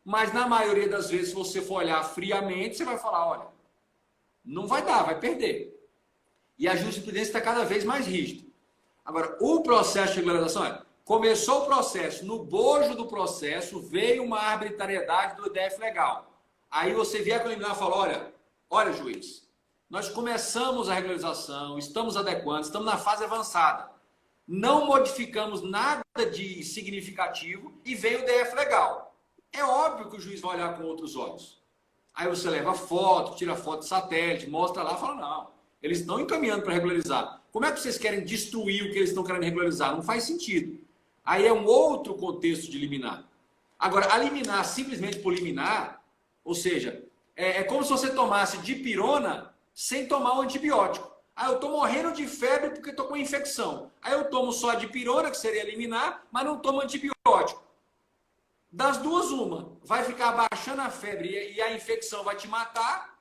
D: Mas na maioria das vezes, se você for olhar friamente, você vai falar, olha, não vai dar, vai perder. E a jurisprudência está cada vez mais rígida. Agora, o processo de regularização começou o processo, no bojo do processo veio uma arbitrariedade do EDF legal. Aí você vier com a liminar e fala, olha juiz, nós começamos a regularização, estamos adequando, estamos na fase avançada. Não modificamos nada de significativo e veio o DF legal. É óbvio que o juiz vai olhar com outros olhos. Aí você leva foto, tira foto de satélite, mostra lá e fala, não, eles estão encaminhando para regularizar. Como é que vocês querem destruir o que eles estão querendo regularizar? Não faz sentido. Aí é um outro contexto de liminar. Agora, a liminar simplesmente por liminar, ou seja, é como se você tomasse dipirona sem tomar o antibiótico. Ah, eu estou morrendo de febre porque estou com infecção. Aí eu tomo só a dipirona, que seria liminar, mas não tomo antibiótico. Das duas, uma. Vai ficar abaixando a febre e a infecção vai te matar,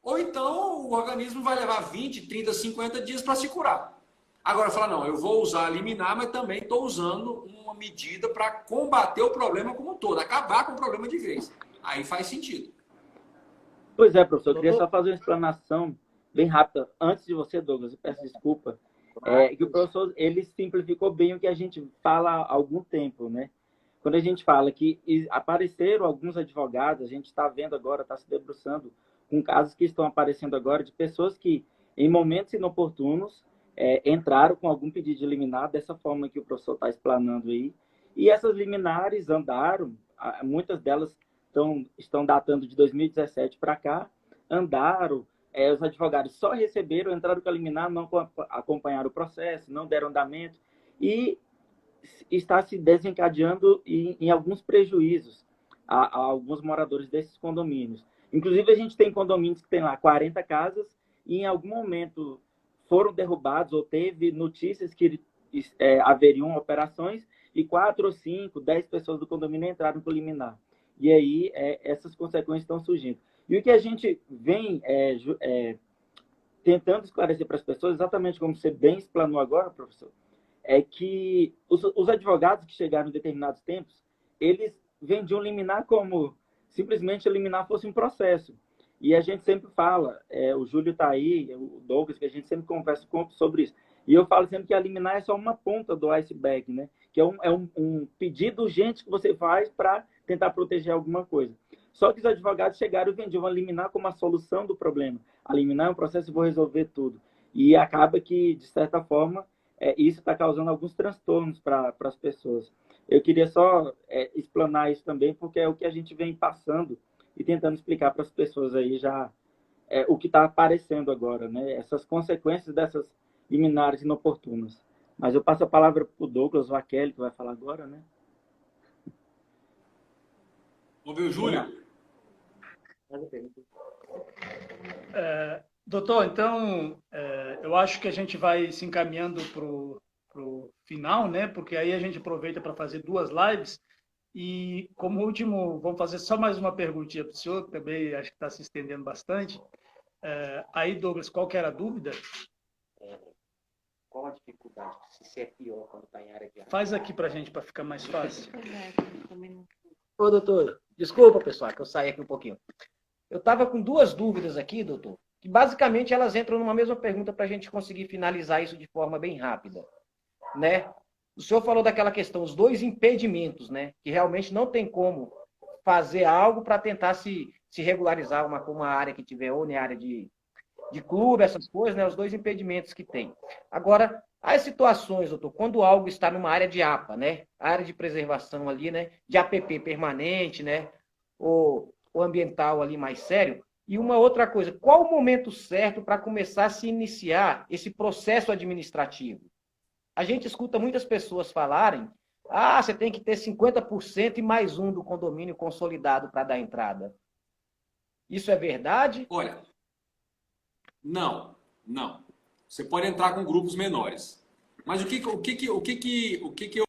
D: ou então o organismo vai levar 20, 30, 50 dias para se curar. Agora, fala, não, eu vou usar a liminar, mas também estou usando uma medida para combater o problema como um todo, acabar com o problema de vez. Aí faz sentido.
B: Pois é, professor, eu queria só fazer uma explanação bem rápida. Antes de você, Douglas, eu peço desculpa, que o professor ele simplificou bem o que a gente fala há algum tempo, né? Quando a gente fala que apareceram alguns advogados, a gente está vendo agora, está se debruçando com casos que estão aparecendo agora de pessoas que, em momentos inoportunos, entraram com algum pedido de liminar, dessa forma que o professor está explanando aí, e essas liminares andaram, muitas delas estão datando de 2017 para cá, andaram, os advogados só receberam, entraram com a liminar, não acompanharam o processo, não deram andamento, e está se desencadeando em alguns prejuízos a alguns moradores desses condomínios. Inclusive, a gente tem condomínios que tem lá 40 casas e em algum momento foram derrubados ou teve notícias que haveriam operações e 4 ou 5, 10 pessoas do condomínio entraram com liminar. E aí essas consequências estão surgindo. E o que a gente vem tentando esclarecer para as pessoas, exatamente como você bem explanou agora, professor, é que os advogados que chegaram em determinados tempos, eles vendiam liminar como simplesmente liminar fosse um processo. E a gente sempre fala, o Júlio está aí, o Douglas, que a gente sempre conversa sobre isso. E eu falo sempre que a liminar é só uma ponta do iceberg, né? Que é um pedido urgente que você faz para tentar proteger alguma coisa. Só que os advogados chegaram e vendiam a liminar como a solução do problema. A liminar é um processo e vou resolver tudo. E acaba que, de certa forma, isso está causando alguns transtornos para as pessoas. Eu queria só explanar isso também, porque é o que a gente vem passando e tentando explicar para as pessoas aí já o que está aparecendo agora, né? Essas consequências dessas liminares inoportunas. Mas eu passo a palavra para o Douglas ou a Kelly, que vai falar agora, né?
D: Vamos ver o Júlio?
A: Doutor, então, eu acho que a gente vai se encaminhando para o final, né? Porque aí a gente aproveita para fazer 2 lives. E, como último, vamos fazer só mais uma perguntinha para o senhor, que também acho que está se estendendo bastante. Aí, Douglas, qual que era a dúvida?
C: Qual a dificuldade? Se é pior quando está em área de área?
A: Faz aqui para a gente, para ficar mais fácil.
C: Ô, doutor, desculpa, pessoal, que eu saí aqui um pouquinho. Eu estava com 2 dúvidas aqui, doutor, que basicamente elas entram numa mesma pergunta para a gente conseguir finalizar isso de forma bem rápida, né? O senhor falou daquela questão, os 2 impedimentos, né? Que realmente não tem como fazer algo para tentar se regularizar uma área que tiver, ou na área de clube, essas coisas, né? Os 2 impedimentos que tem. Agora, as situações, doutor, quando algo está numa área de APA, né? Área de preservação ali, né? De APP permanente, né? Ou ambiental ali mais sério. E uma outra coisa, qual o momento certo para começar a se iniciar esse processo administrativo? A gente escuta muitas pessoas falarem, você tem que ter 50% e mais um do condomínio consolidado para dar entrada. Isso é verdade?
D: Olha, não. Você pode entrar com grupos menores. Mas o que eu...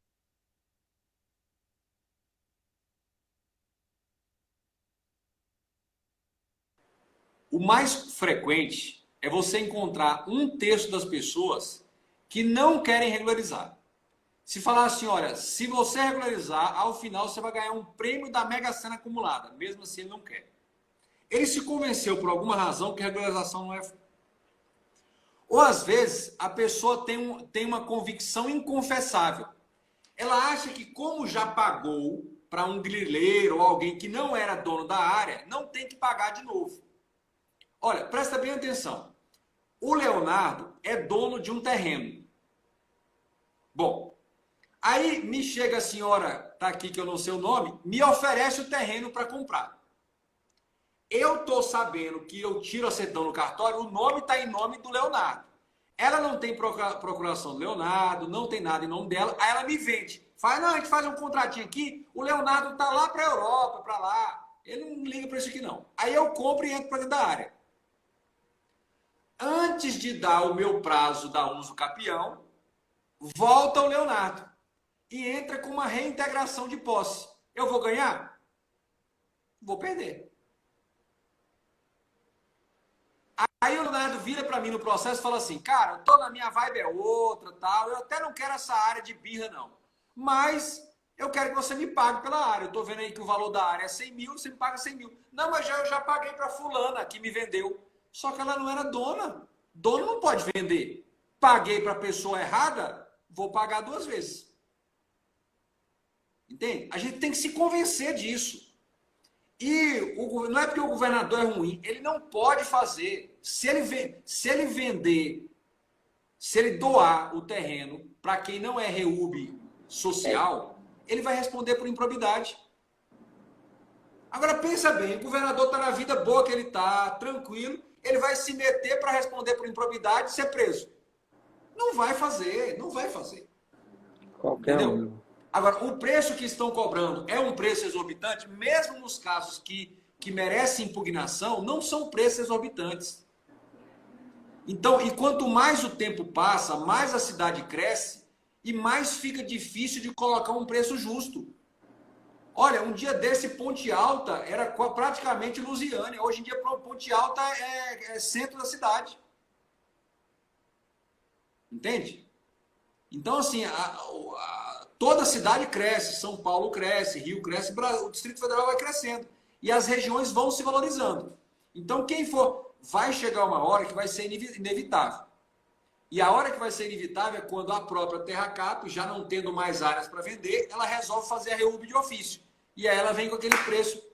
D: O mais frequente é você encontrar 1/3 das pessoas que não querem regularizar. Se falar assim, olha, se você regularizar, ao final você vai ganhar um prêmio da Mega Sena acumulada, mesmo assim ele não quer. Ele se convenceu por alguma razão que a regularização não é... Ou às vezes a pessoa tem uma convicção inconfessável. Ela acha que como já pagou para um grileiro ou alguém que não era dono da área, não tem que pagar de novo. Olha, presta bem atenção. O Leonardo é dono de um terreno. Bom, aí me chega a senhora, tá aqui que eu não sei o nome, me oferece o terreno para comprar. Eu estou sabendo que eu tiro a certidão no cartório, o nome está em nome do Leonardo. Ela não tem procuração do Leonardo, não tem nada em nome dela, aí ela me vende. Fala, não, a gente faz um contratinho aqui, o Leonardo está lá para a Europa, para lá. Ele não liga para isso aqui não. Aí eu compro e entro para dentro da área. Antes de dar o meu prazo da uso capião, volta o Leonardo e entra com uma reintegração de posse. Eu vou ganhar? Vou perder. Aí o Leonardo vira para mim no processo e fala assim, cara, eu tô na minha vibe é outra, tal, eu até não quero essa área de birra não, mas eu quero que você me pague pela área. Eu tô vendo aí que o valor da área é 100 mil, você me paga 100 mil. Não, mas eu já paguei para fulana que me vendeu. Só que ela não era dona. Dono não pode vender. Paguei para a pessoa errada, vou pagar 2 vezes. Entende? A gente tem que se convencer disso. E não é porque o governador é ruim, ele não pode fazer. Se ele vender, se ele doar o terreno para quem não é REUB social, ele vai responder por improbidade. Agora, pensa bem, o governador está na vida boa que ele está, tranquilo, ele vai se meter para responder por improbidade e ser preso. Não vai fazer, não vai fazer.
B: Qualquer
D: Entendeu?
B: um.
D: Agora, o preço que estão cobrando é um preço exorbitante, mesmo nos casos que merecem impugnação, não são preços exorbitantes. Então, e quanto mais o tempo passa, mais a cidade cresce e mais fica difícil de colocar um preço justo. Olha, um dia desse, Ponte Alta era praticamente Lusiânia. Hoje em dia, Ponte Alta é centro da cidade. Entende? Então, assim, toda a cidade cresce. São Paulo cresce, Rio cresce, o Distrito Federal vai crescendo. E as regiões vão se valorizando. Então, quem for... Vai chegar uma hora que vai ser inevitável. E a hora que vai ser inevitável é quando a própria Terracap, já não tendo mais áreas para vender, ela resolve fazer a REUB de ofício. E aí ela vem com aquele preço.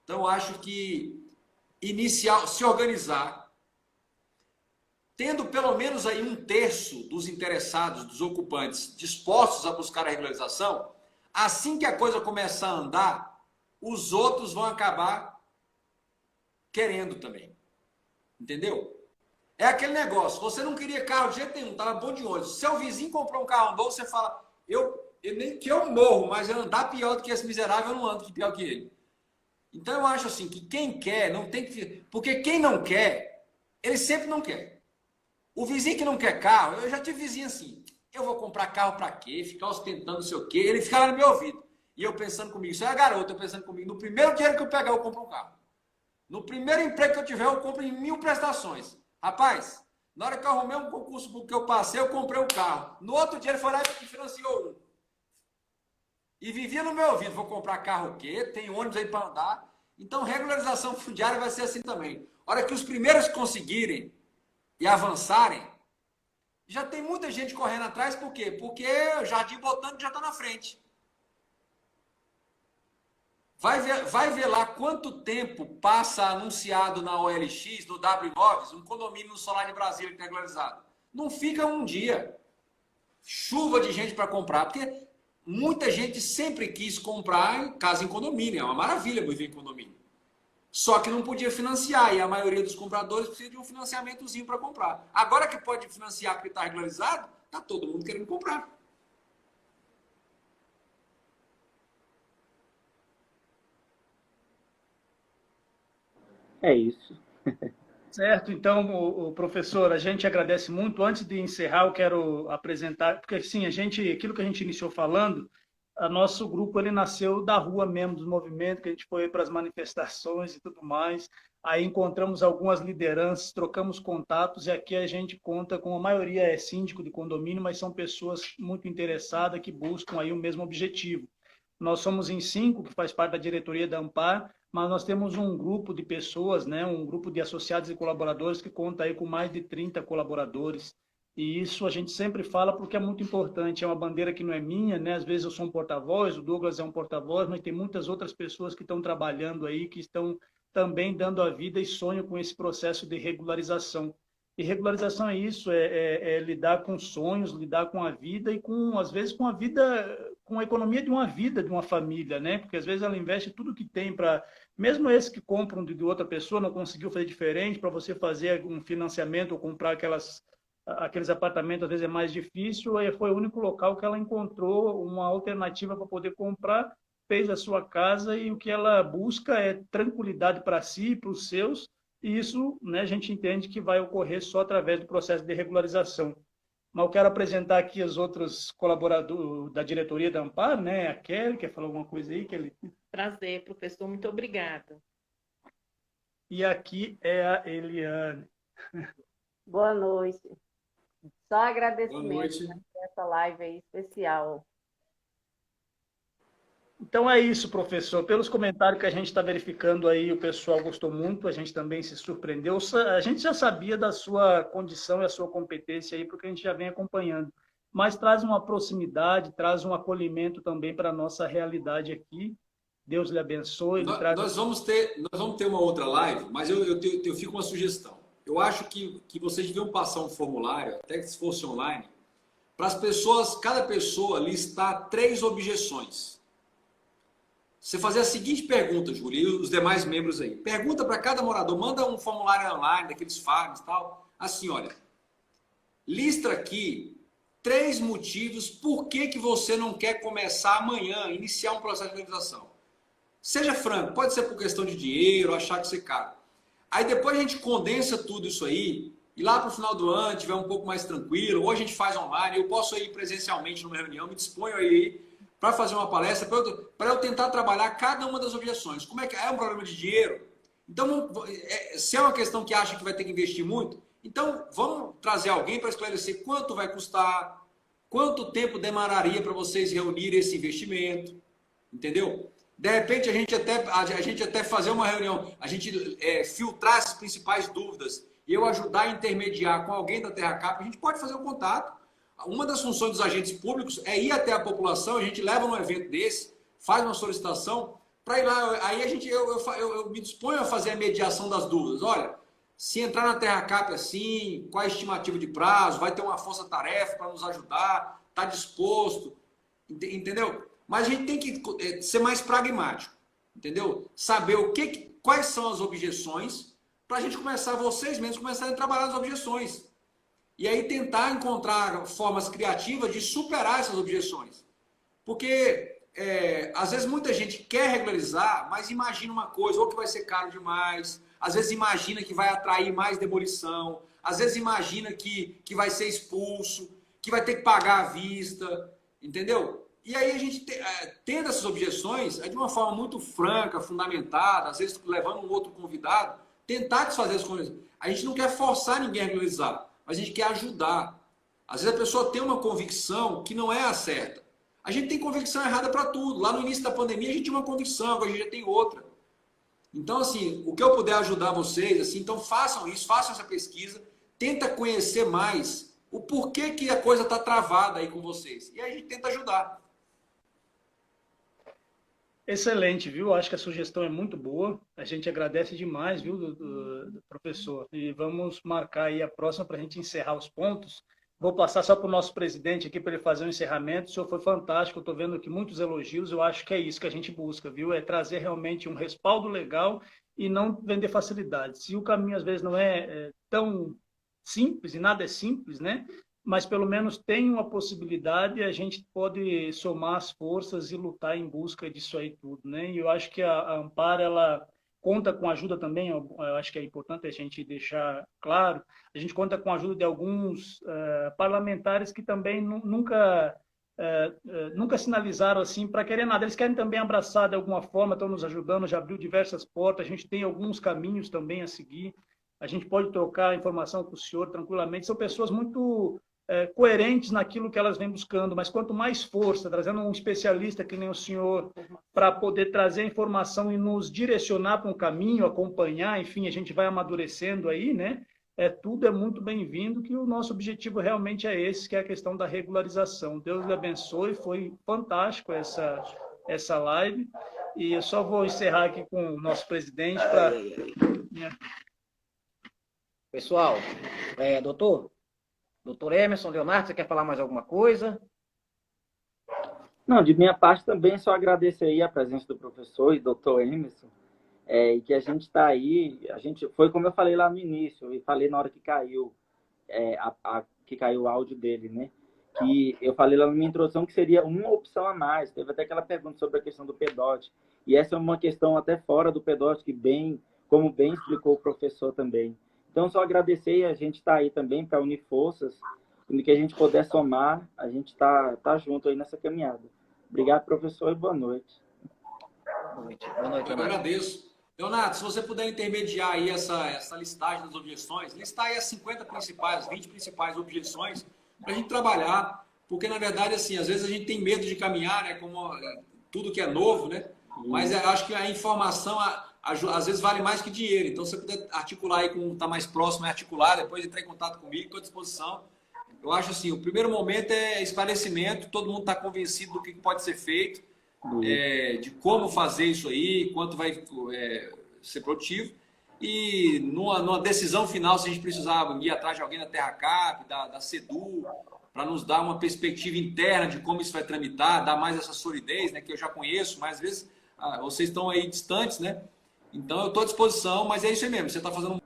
D: Então, eu acho que se organizar, tendo pelo menos aí 1/3 dos interessados, dos ocupantes, dispostos a buscar a regularização, assim que a coisa começar a andar, os outros vão acabar querendo também. Entendeu? É aquele negócio, você não queria carro de jeito nenhum, estava bom de ônibus. Seu vizinho comprou um carro novo, você fala, nem que eu morro, mas eu andar pior do que esse miserável, eu não ando pior que ele. Então eu acho assim, que quem quer, não tem que... Porque quem não quer, ele sempre não quer. O vizinho que não quer carro, eu já tive vizinho assim, eu vou comprar carro para quê? Ficar ostentando não sei o quê, ele fica lá no meu ouvido. E eu pensando comigo, isso é garoto, eu pensando comigo, no primeiro dinheiro que eu pegar, eu compro um carro. No primeiro emprego que eu tiver, eu compro em 1000 prestações. Rapaz, na hora que eu arrumei um concurso que eu passei, eu comprei um carro. No outro dia, ele foi lá e financiou um. E vivia no meu ouvido, vou comprar carro o quê? Tem ônibus aí para andar. Então, regularização fundiária vai ser assim também. A hora que os primeiros conseguirem e avançarem, já tem muita gente correndo atrás, por quê? Porque o Jardim Botânico já está na frente. Vai ver lá quanto tempo passa anunciado na OLX, no W9, um condomínio no Solar de Brasília que é regularizado. Não fica um dia. Chuva de gente para comprar, porque muita gente sempre quis comprar casa em condomínio. É uma maravilha viver em condomínio. Só que não podia financiar, e a maioria dos compradores precisa de um financiamentozinho para comprar. Agora que pode financiar porque está regularizado, está todo mundo querendo comprar.
B: É isso.
A: Certo, então, o professor, a gente agradece muito. Antes de encerrar, eu quero apresentar, porque sim, aquilo que a gente iniciou falando, o nosso grupo ele nasceu da rua mesmo, dos movimentos, que a gente foi para as manifestações e tudo mais. Aí encontramos algumas lideranças, trocamos contatos, e aqui a gente conta com a maioria é síndico de condomínio, mas são pessoas muito interessadas que buscam aí o mesmo objetivo. Nós somos em 5, que faz parte da diretoria da Ampar, mas nós temos um grupo de pessoas, né, um grupo de associados e colaboradores que conta aí com mais de 30 colaboradores. E isso a gente sempre fala porque é muito importante, é uma bandeira que não é minha, né? Às vezes eu sou um porta-voz, o Douglas é um porta-voz, mas tem muitas outras pessoas que estão trabalhando aí, que estão também dando a vida e sonham com esse processo de regularização. E regularização é isso, é lidar com sonhos, lidar com a vida e com, às vezes, com a vida, com a economia de uma vida, de uma família, né? Porque às vezes ela investe tudo que tem para, mesmo esse que compram de outra pessoa, não conseguiu fazer diferente, para você fazer um financiamento ou comprar aqueles apartamentos, às vezes é mais difícil, aí foi o único local que ela encontrou uma alternativa para poder comprar, fez a sua casa e o que ela busca é tranquilidade para si e para os seus. E isso, né, a gente entende que vai ocorrer só através do processo de regularização. Mas eu quero apresentar aqui os outros colaboradores da diretoria da Ampar, né? A Kelly, quer falar alguma coisa aí? Kelly?
E: Prazer, professor, muito obrigada.
A: E aqui é a Eliane.
F: Boa noite. Só
D: Boa
F: agradecimento,
D: noite.
F: né, por essa live aí especial.
A: Então é isso, professor. Pelos comentários que a gente está verificando aí, o pessoal gostou muito, a gente também se surpreendeu. A gente já sabia da sua condição e a sua competência aí, porque a gente já vem acompanhando. Mas traz uma proximidade, traz um acolhimento também para a nossa realidade aqui. Deus lhe abençoe.
D: Nós vamos ter uma outra live, mas eu fico com uma sugestão. Eu acho que vocês deviam passar um formulário, até que se fosse online, para as pessoas, cada pessoa listar 3 objeções. você fazer a seguinte pergunta, Júlio, e os demais membros aí. Pergunta para cada morador, manda um formulário online, daqueles farms e tal. Assim, olha, lista aqui 3 motivos por que você não quer começar amanhã, iniciar um processo de legalização. Seja franco, pode ser por questão de dinheiro, achar que você é caro. Aí depois a gente condensa tudo isso aí, e lá para o final do ano tiver um pouco mais tranquilo, ou a gente faz online, eu posso ir presencialmente numa reunião, me disponho aí para fazer uma palestra, para eu tentar trabalhar cada uma das objeções. Como é que é um problema de dinheiro? Então, se é uma questão que acha que vai ter que investir muito, então vamos trazer alguém para esclarecer quanto vai custar, quanto tempo demoraria para vocês reunirem esse investimento, entendeu? De repente, a gente até fazer uma reunião, a gente filtrar as principais dúvidas e eu ajudar a intermediar com alguém da TerraCap, a gente pode fazer um contato. Uma das funções dos agentes públicos é ir até a população, a gente leva num evento desse, faz uma solicitação, para ir lá, aí eu me disponho a fazer a mediação das dúvidas. Olha, se entrar na TerraCap assim, qual a estimativa de prazo, vai ter uma força-tarefa para nos ajudar, está disposto, entendeu? Mas a gente tem que ser mais pragmático, entendeu? Saber quais são as objeções, para a gente começar, vocês mesmos, começarem a trabalhar as objeções. E aí tentar encontrar formas criativas de superar essas objeções. Porque, às vezes, muita gente quer regularizar, mas imagina uma coisa, ou que vai ser caro demais, às vezes imagina que vai atrair mais demolição, às vezes imagina que vai ser expulso, que vai ter que pagar à vista, entendeu? E aí a gente, tendo essas objeções, de uma forma muito franca, fundamentada, às vezes levando um outro convidado, tentar desfazer as coisas. A gente não quer forçar ninguém a regularizar, mas a gente quer ajudar. Às vezes a pessoa tem uma convicção que não é a certa. A gente tem convicção errada para tudo. Lá no início da pandemia a gente tinha uma convicção, agora a gente já tem outra. Então, assim, o que eu puder ajudar vocês, assim, então façam isso, façam essa pesquisa, tenta conhecer mais o porquê que a coisa está travada aí com vocês. E aí a gente tenta ajudar.
A: Excelente, viu? Acho que a sugestão é muito boa. A gente agradece demais, viu, professor? E vamos marcar aí a próxima para a gente encerrar os pontos. Vou passar só para o nosso presidente aqui para ele fazer o encerramento. O senhor foi fantástico, eu estou vendo aqui muitos elogios. Eu acho que é isso que a gente busca, viu? É trazer realmente um respaldo legal e não vender facilidades. Se o caminho às vezes não é tão simples, e nada é simples, né? Mas pelo menos tem uma possibilidade e a gente pode somar as forças e lutar em busca disso aí tudo, né? E eu acho que a Ampar, ela conta com ajuda também, eu acho que é importante a gente deixar claro, a gente conta com a ajuda de alguns parlamentares que também nunca sinalizaram assim para querer nada. Eles querem também abraçar de alguma forma, estão nos ajudando, já abriu diversas portas, a gente tem alguns caminhos também a seguir, a gente pode trocar informação com o senhor tranquilamente, são pessoas muito coerentes naquilo que elas vêm buscando, mas quanto mais força, trazendo um especialista que nem o senhor, para poder trazer informação e nos direcionar para um caminho, acompanhar, enfim, a gente vai amadurecendo aí, né? Tudo é muito bem-vindo, que o nosso objetivo realmente é esse, que é a questão da regularização. Deus lhe abençoe, foi fantástico essa live, e eu só vou encerrar aqui com o nosso presidente para...
C: Pessoal, doutor Emerson, Leonardo, você quer falar mais alguma coisa?
B: Não, de minha parte também só agradecer aí a presença do professor e doutor Emerson, e que a gente está aí, foi como eu falei lá no início, e falei na hora que caiu, que caiu o áudio dele, né? Que eu falei lá na minha introdução que seria uma opção a mais. Teve até aquela pergunta sobre a questão do PEDOT, e essa é uma questão até fora do PEDOT, como bem explicou o professor também. Então, só agradecer, e a gente está aí também para unir forças, no que a gente puder somar, a gente está junto aí nessa caminhada. Obrigado, professor, e boa noite.
C: Boa noite. Boa noite,
D: Eu agradeço. Leonardo, se você puder intermediar aí essa listagem das objeções, listar aí as 50 principais, 20 principais objeções, para a gente trabalhar, porque, na verdade, assim, às vezes a gente tem medo de caminhar, né, como tudo que é novo, né? Mas eu acho que a informação... às vezes vale mais que dinheiro. Então, se você puder articular aí com está mais próximo, articular, depois entrar em contato comigo, estou à disposição. Eu acho assim, o primeiro momento é esclarecimento, todo mundo está convencido do que pode ser feito, de como fazer isso aí, quanto vai ser produtivo. E numa decisão final, se a gente precisar ir atrás de alguém da TerraCap, da CEDU, para nos dar uma perspectiva interna de como isso vai tramitar, dar mais essa solidez, né, que eu já conheço, mas às vezes vocês estão aí distantes, né? Então eu estou à disposição, mas é isso aí mesmo, você está fazendo...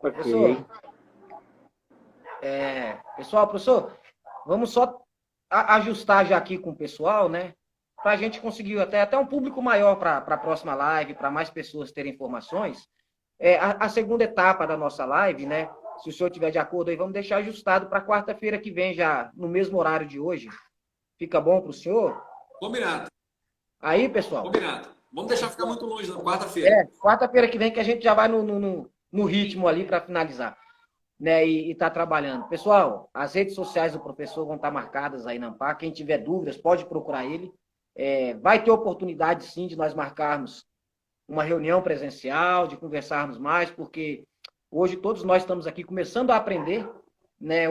C: Professor, professor, vamos só ajustar já aqui com o pessoal, né? Para a gente conseguir até um público maior para a próxima live, para mais pessoas terem informações. A segunda etapa da nossa live, né? Se o senhor estiver de acordo aí, vamos deixar ajustado para quarta-feira que vem, já no mesmo horário de hoje. Fica bom para o senhor?
D: Combinado.
C: Aí, pessoal.
D: Combinado. Vamos deixar ficar muito longe na quarta-feira.
C: Quarta-feira que vem que a gente já vai no ritmo ali para finalizar, né? E tá trabalhando. Pessoal, as redes sociais do professor vão estar marcadas aí na Ampar. Quem tiver dúvidas, pode procurar ele. Vai ter oportunidade, sim, de nós marcarmos uma reunião presencial, de conversarmos mais, porque hoje todos nós estamos aqui começando a aprender, né,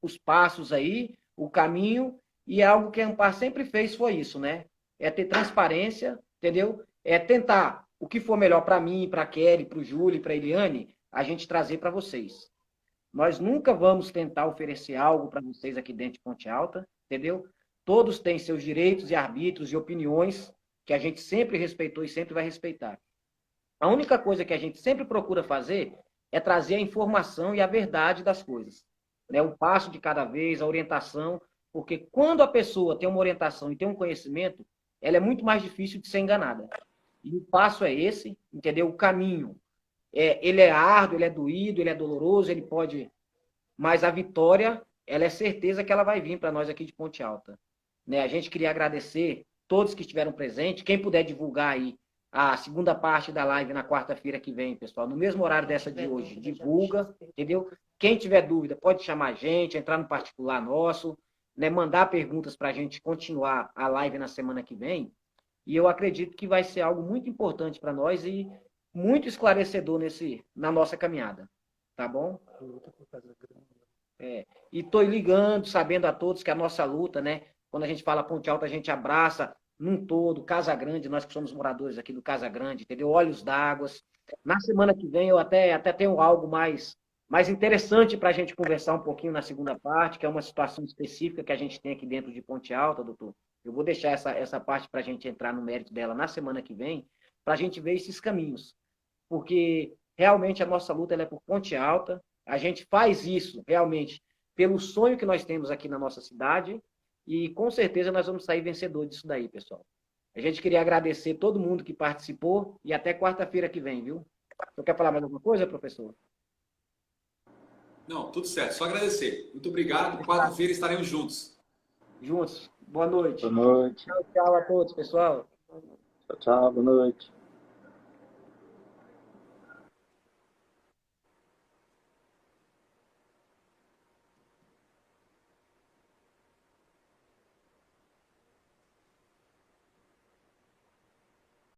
C: os passos aí, o caminho, e algo que a Ampar sempre fez foi isso, né? É ter transparência, entendeu? É tentar o que for melhor para mim, para a Kelly, para o Júlio, para a Eliane, a gente trazer para vocês. Nós nunca vamos tentar oferecer algo para vocês aqui dentro de Ponte Alta, entendeu? Todos têm seus direitos e arbítrios e opiniões que a gente sempre respeitou e sempre vai respeitar. A única coisa que a gente sempre procura fazer é trazer a informação e a verdade das coisas, né? Um passo de cada vez, a orientação, porque quando a pessoa tem uma orientação e tem um conhecimento, ela é muito mais difícil de ser enganada. E o passo é esse, entendeu? O caminho, ele é árduo, ele é doído, ele é doloroso, ele pode... Mas a vitória, ela é certeza que ela vai vir para nós aqui de Ponte Alta, né? A gente queria agradecer todos que estiveram presentes. Quem puder divulgar aí a segunda parte da live na quarta-feira que vem, pessoal, no mesmo horário dessa de hoje, divulga, entendeu? Quem tiver dúvida, pode chamar a gente, entrar no particular nosso, né? Mandar perguntas para a gente continuar a live na semana que vem. E eu acredito que vai ser algo muito importante para nós e muito esclarecedor na nossa caminhada. Tá bom? E estou ligando, sabendo a todos que a nossa luta, né? Quando a gente fala Ponte Alta, a gente abraça num todo, Casa Grande, nós que somos moradores aqui do Casa Grande, entendeu? Olhos d'Água. Na semana que vem eu até tenho algo mais interessante para a gente conversar um pouquinho na segunda parte, que é uma situação específica que a gente tem aqui dentro de Ponte Alta, doutor. Eu vou deixar essa parte para a gente entrar no mérito dela na semana que vem, para a gente ver esses caminhos. Porque realmente a nossa luta ela é por Ponte Alta, a gente faz isso realmente pelo sonho que nós temos aqui na nossa cidade e com certeza nós vamos sair vencedor disso daí, pessoal. A gente queria agradecer todo mundo que participou e até quarta-feira que vem, viu? Você quer falar mais alguma coisa, professor?
D: Não, tudo certo. Só agradecer. Muito obrigado. Quarta-feira estaremos juntos.
C: Juntos. Boa noite.
B: Boa noite.
C: Tchau, tchau a todos, pessoal.
B: Tchau, tchau. Boa noite.